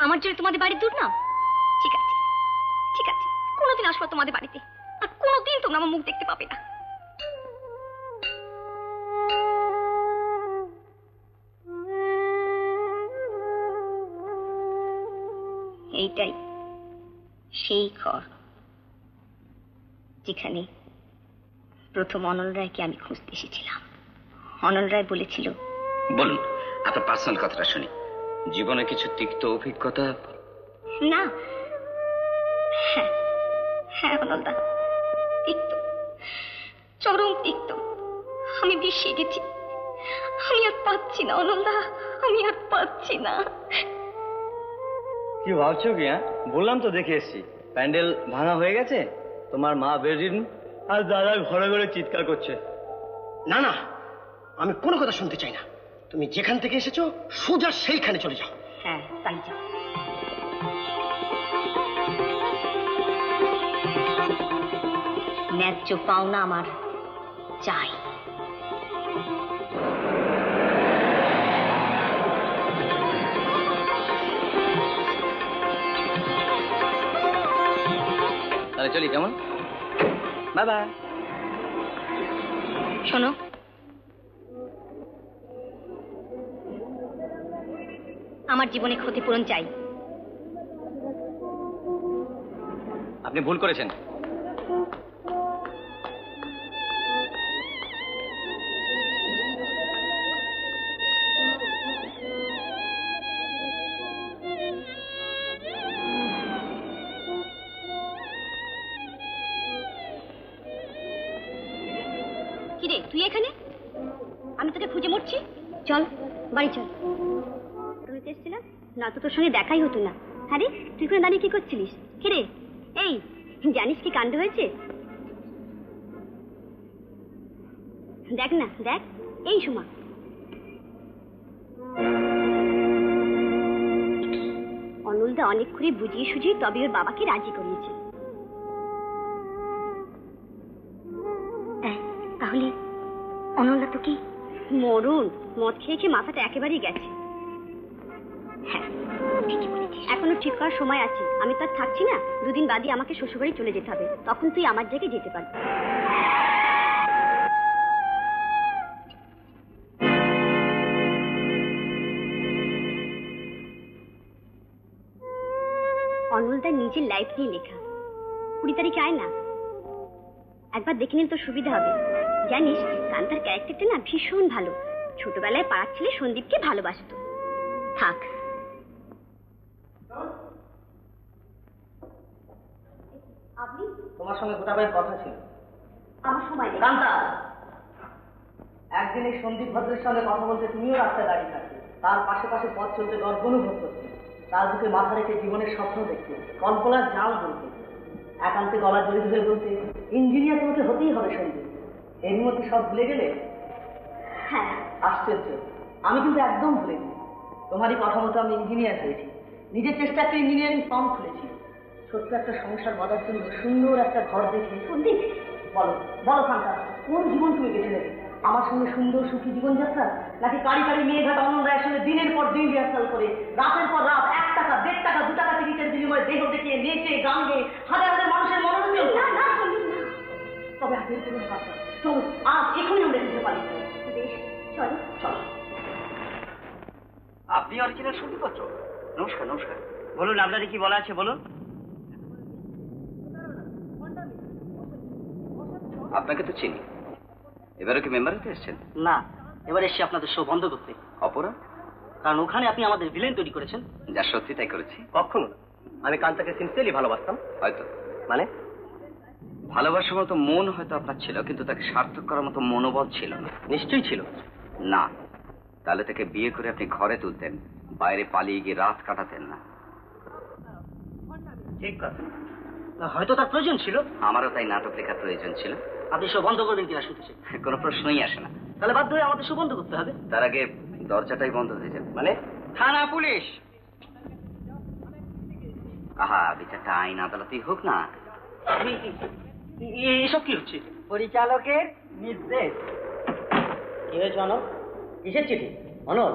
S5: আমার জন্য তোমাদের বাড়ি দূর না? ঠিক আছে ঠিক আছে, কোনোদিন আসবো তোমাদের বাড়িতে, আর কোনোদিন তোমরা আমার মুখ দেখতে পাবে না। এইটাই সেই ঘর যেখানে প্রথম অনল রায়কে আমি খুঁজতে এসেছিলাম। অনল রায় বলেছিল।
S6: বলুন, আপনার পার্সোনাল কথাটা শুনি। জীবনে কিছু তিক্ত অভিজ্ঞতা?
S5: না, হ্যাঁ হ্যাঁ অনলদা, তিক্ত, চরম তিক্ত। আমি বিষিয়ে গেছি, আমি আর পাচ্ছি না অনলদা, আমি আর পাচ্ছি না।
S19: কি ভাবছো কি? বললাম তো দেখে এসছি, প্যান্ডেল ভাঙা হয়ে গেছে, তোমার মা বেরিন আর দাদা ঘরে ঘরে চিৎকার করছে।
S9: না না, আমি কোনো কথা শুনতে চাই না। তুমি যেখান থেকে এসেছো সোজা সেইখানে চলে যাও।
S5: হ্যাঁ তাই যাও। ন্যায্য পাওনা আমার চাই।
S6: তাহলে চলি, কেমন? Bye bye.
S5: শোনো, আমার জীবনে ক্ষতিপূরণ চাই।
S19: আপনি ভুল করেছেন।
S5: কিরে তুই এখানে? আমি তোকে খুঁজে মরছি। চল বাড়ি চল। তুমি এসেছিলাম না তো, তোর সঙ্গে দেখাই হতো না। আরে তুই করে দাঁড়িয়ে কি করছিলিস? কিরে এই, জানিস কি কাণ্ড হয়েছে? দেখ না দেখ, এই সুমা। অনলদা অনেক করে বুঝিয়ে সুঝিয়ে তবে ওর বাবাকে রাজি করিয়েছে। তাহলে অনলদা তো কি মরুন, মদ খেয়ে খেয়ে মাথাটা একেবারেই গেছে। হ্যাঁ ঠিকই বলেছিস। এখনো ঠিক করার সময় আছে। আমি তো আর থাকছি না, দুদিন বাদই আমাকে শ্বশুরবাড়ি চলে যেতে হবে, তখন তুই আমার জায়গায় যেতে পারবি। অনলদার নিজের লাইফ নিয়ে লেখা। 20 তারিখে আয় না, একবার দেখে নিন, তোর সুবিধা হবে। জানিস কান্তার ক্যারেক্টারটা না ভীষণ ভালো। ছোটবেলায় পাড়ার ছেলে সন্দীপকে ভালোবাসতো। থাক। আপনি?
S7: তোমার সঙ্গে গোটাবাইয়ের কথা ছিল।
S5: আমার সময় নেই।
S7: কান্তা, একদিন এই সন্দীপ ভদ্রের সঙ্গে কথা বলতে তুমিও রাস্তায় দাঁড়িয়ে থাকবে, তার পাশে পাশে পথ চলতে গর্ব অনুভব করতে, তার বুকে মাথা রেখে জীবনের স্বপ্ন দেখতে, কল্পনার জাল বলতে, একান্তে গলা জড়িত হয়ে বলতে ইঞ্জিনিয়ার তোমাকে হতেই হবে সন্দীপ। এর মধ্যে সব ভুলে গেলে?
S5: হ্যাঁ।
S7: আশ্চর্য, আমি কিন্তু একদম ভুলিনি। তোমারই কথা মতো আমি ইঞ্জিনিয়ার হয়েছি, নিজের চেষ্টা একটা ইঞ্জিনিয়ারিং ফার্ম খুলেছি, ছোট্ট একটা সংসার বাঁধার জন্য সুন্দর একটা ঘর দেখে সন্দীপ বলো বলো কান্তা, কোন জীবন তুমি বেছে নেবে? আমার সঙ্গে সুন্দর সুখী জীবনযাত্রা, নাকি কারি কারি মেয়েঘাট অনন্ত রায়ের সঙ্গে দিনের পর দিন রিহার্সাল করে রাতের পর রাত 1 টাকা 1.5 টাকা 2 টাকা টিকিটের বিনিময়ে দেহ দেখে নেচে গান গেয়ে হাজার হাজার মানুষের মনোরঞ্জন? না না তবে আগের কোনো ভাবনা, চলো আজ এখনই আমরা যেতে পারি। বেশ চলো চলো।
S6: আপনি অরিজিনাল সন্দীপত্র? নমস্কার নমস্কার।
S3: বলুন আপনাদের কি বলা আছে বলুন।
S6: আপনাকে তো চিনি, এবারে কি মেম্বার হতে এসছেন?
S7: না, এবার এসে আপনাদের শো বন্ধ করতে।
S6: অপরাধ?
S7: কারণ ওখানে আপনি আমাদের ভিলেন তৈরি করেছেন।
S6: যা সত্যি তাই করেছি।
S9: কখনো না, আমি কান্তাকে সিনসিয়ারলি ভালোবাসতাম।
S6: হয়তো
S9: মানে
S6: ভালোবাসার মতো মন হয়তো আপনার ছিল, কিন্তু তাকে সার্থক করার মতো মনোবল ছিল না।
S9: নিশ্চয়ই ছিল
S6: না, তাহলে তাকে বিয়ে করে আপনি ঘরে তুলতেন, বাইরে পালিয়ে গিয়ে রাত কাটাতেন না।
S7: ঠিক কথা, হয়তো তার প্রয়োজন ছিল।
S6: আমারও তাই নাটক লেখার প্রয়োজন ছিল।
S7: আপনি শো বন্ধ করবেন কিনা শুনতেছি?
S6: কোনো প্রশ্নই আসে না।
S7: তাহলে বাধ্য হয়ে আমাদের শো বন্ধ করতে হবে।
S6: তার আগে দরজাটাই বন্ধ হয়ে যাবে।
S9: মানে
S12: থানা পুলিশ।
S6: আহা, বিচারটা আইন আদালতেই হোক না।
S7: এসব কি হচ্ছে?
S12: পরিচালকের নির্দেশ।
S7: কি হয়েছে অনল? কিসের চিঠি অনল?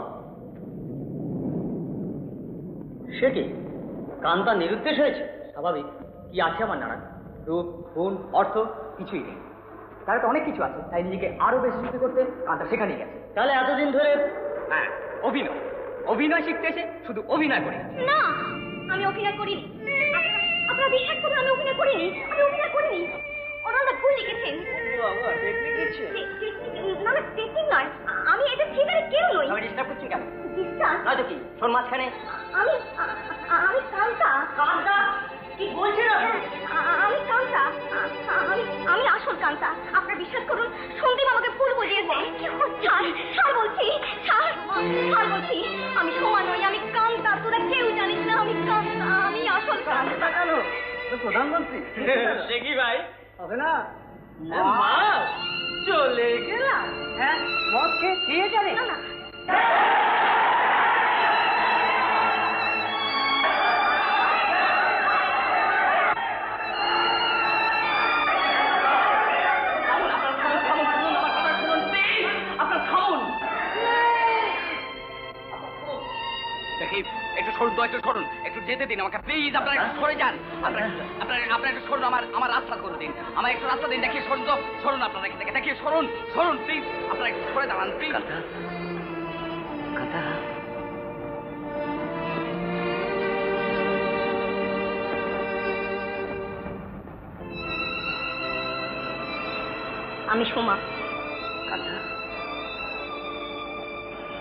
S12: সে কি কান্তা নিরুদ্দেশ হয়েছে? স্বাভাবিক। কি আছে আমার নানা? রূপ, খুন, অর্থ কিছুই নেই। তার তো অনেক কিছু আছে, তাই নিজেকে আরো বেশি শিখতে করতে কান্তা সেখানেই গেছে।
S7: তাহলে এতদিন ধরে?
S12: হ্যাঁ, অভিনয়। অভিনয় শিখতে এসে শুধু অভিনয় করে।
S5: না, আমি অভিনয় করিনি। আপনারা বিশ্বাস করুন, আমি অভিনয় করিনি। আমি অভিনয় করিনি। ওনারা ভুল লিখেছেন।
S12: বাবা, টেকনিক দিচ্ছে?
S5: না না, টেকনিক নয়। আমি এটা থিয়েটারে কেউ নই।
S12: আমি ডিস্টার্ব করছি কেন?
S5: ডিস্টার্ব
S12: নয়তো কি? শোন মাঝখানে।
S5: আমি কান্তা।
S7: কান্তা? কি বলছেন আপনি?
S5: আমি কান্তা। আমি আসল কান্তা। আপনারা বিশ্বাস করুন, সন্দীপ আমাকে ভুল বুঝিয়েছে। ছাড় বলছি, ছাড় বলছি। আমি সোমা নই, আমি কান্তা। তোরা কেউ জানিস না আমি কান্তা। আমি আসল কান্তা।
S12: কেন? প্রধানমন্ত্রী সে কি ভাই হবে না? মা চলে গেলাম। হ্যাঁ, মদ খেয়ে যাবে না।
S6: একটু সরুন তো, একটু সরুন, একটু যেতে দিন আমাকে প্লিজ। আপনারা একটু সরে যান। আপনারা একটু সরুন, আমার রাস্তা করে দিন। আমার একটু রাস্তা দিন। দেখিয়ে সরুন তো, সরুন আপনারা এখান থেকে। দেখিয়ে সরুন সরুন প্লিজ। আপনারা একটু সরে দাঁড়ান প্লিজ।
S5: আমি সোমা।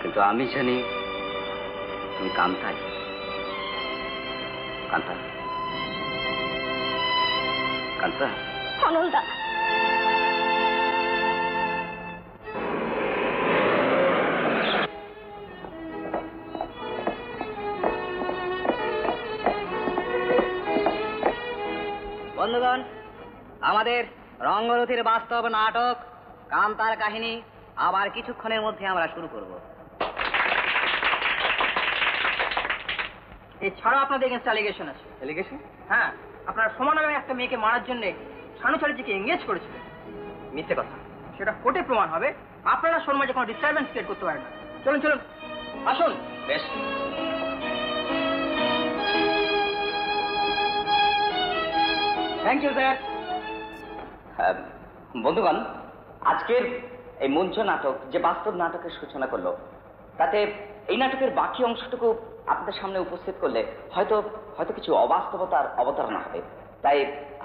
S6: কিন্তু আমি জানি তুমি কান্তাই। কান্তা, কান্তা।
S5: অনলদা,
S12: বন্ধুগণ, আমাদের রঙ্গরথীর বাস্তব নাটক কান্তার কাহিনী আবার কিছুক্ষণের মধ্যে আমরা শুরু করব। এছাড়াও আপনাদের এগেন্স্ট অ্যালিগেশন আছে।
S9: অ্যালিগেশন?
S12: হ্যাঁ, আপনারা সোমা নামে একটা মেয়েকে মারার জন্য ছানুচারিজিকে এঙ্গেজ করেছিলেন।
S9: মিথ্যে কথা।
S12: সেটা কোর্টে প্রমাণ হবে। আপনারা সমাজে কোনো ডিস্টারবেন্স ক্রিয়েট করতে পারেন না। চলুন চলুন, আসুন।
S6: বেশ,
S12: থ্যাংক ইউ স্যার।
S6: বন্ধুগণ, আজকের এই মঞ্চ নাটক যে বাস্তব নাটকের সূচনা করলো, তাতে এই নাটকের বাকি অংশটুকু আপনাদের সামনে উপস্থিত করলে হয়তো হয়তো কিছু অবাস্তবতার অবতারণা হবে। তাই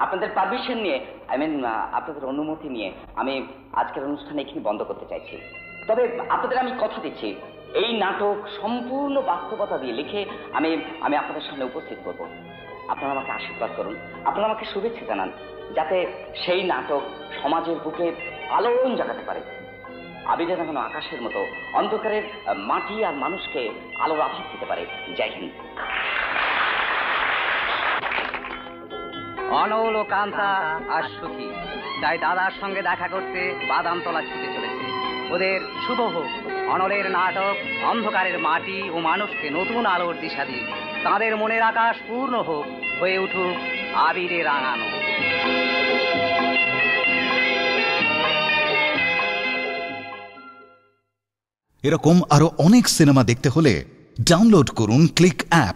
S6: আপনাদের পারমিশন নিয়ে, আপনাদের অনুমতি নিয়ে আমি আজকের অনুষ্ঠান এখানে বন্ধ করতে চাইছি। তবে আপনাদের আমি কথা দিচ্ছি, এই নাটক সম্পূর্ণ বাস্তবতা দিয়ে লিখে আমি আপনাদের সামনে উপস্থিত করব। আপনারা আমাকে আশীর্বাদ করুন, আপনারা আমাকে শুভেচ্ছা জানান, যাতে সেই নাটক সমাজের বুকে আলোড়ন জাগাতে পারে। আবিদা যেমন আকাশের মতো অন্ধকারের মাটি আর মানুষকে আলোর আভাস দিতে পারে। জয় হিন্দ।
S12: অনল ও কান্তা আর সুখী তাই দাদার সঙ্গে দেখা করতে বাদামতলা ছুটে চলেছে। ওদের শুভ হোক। অনলের নাটক অন্ধকারের মাটি ও মানুষকে নতুন আলোর দিশা দিক। তাঁদের মনের আকাশ পূর্ণ হোক, হয়ে উঠুক
S6: আবিরে রাঙানো।
S1: এরকম আরো অনেক সিনেমা দেখতে হলে ডাউনলোড করুন ক্লিক অ্যাপ।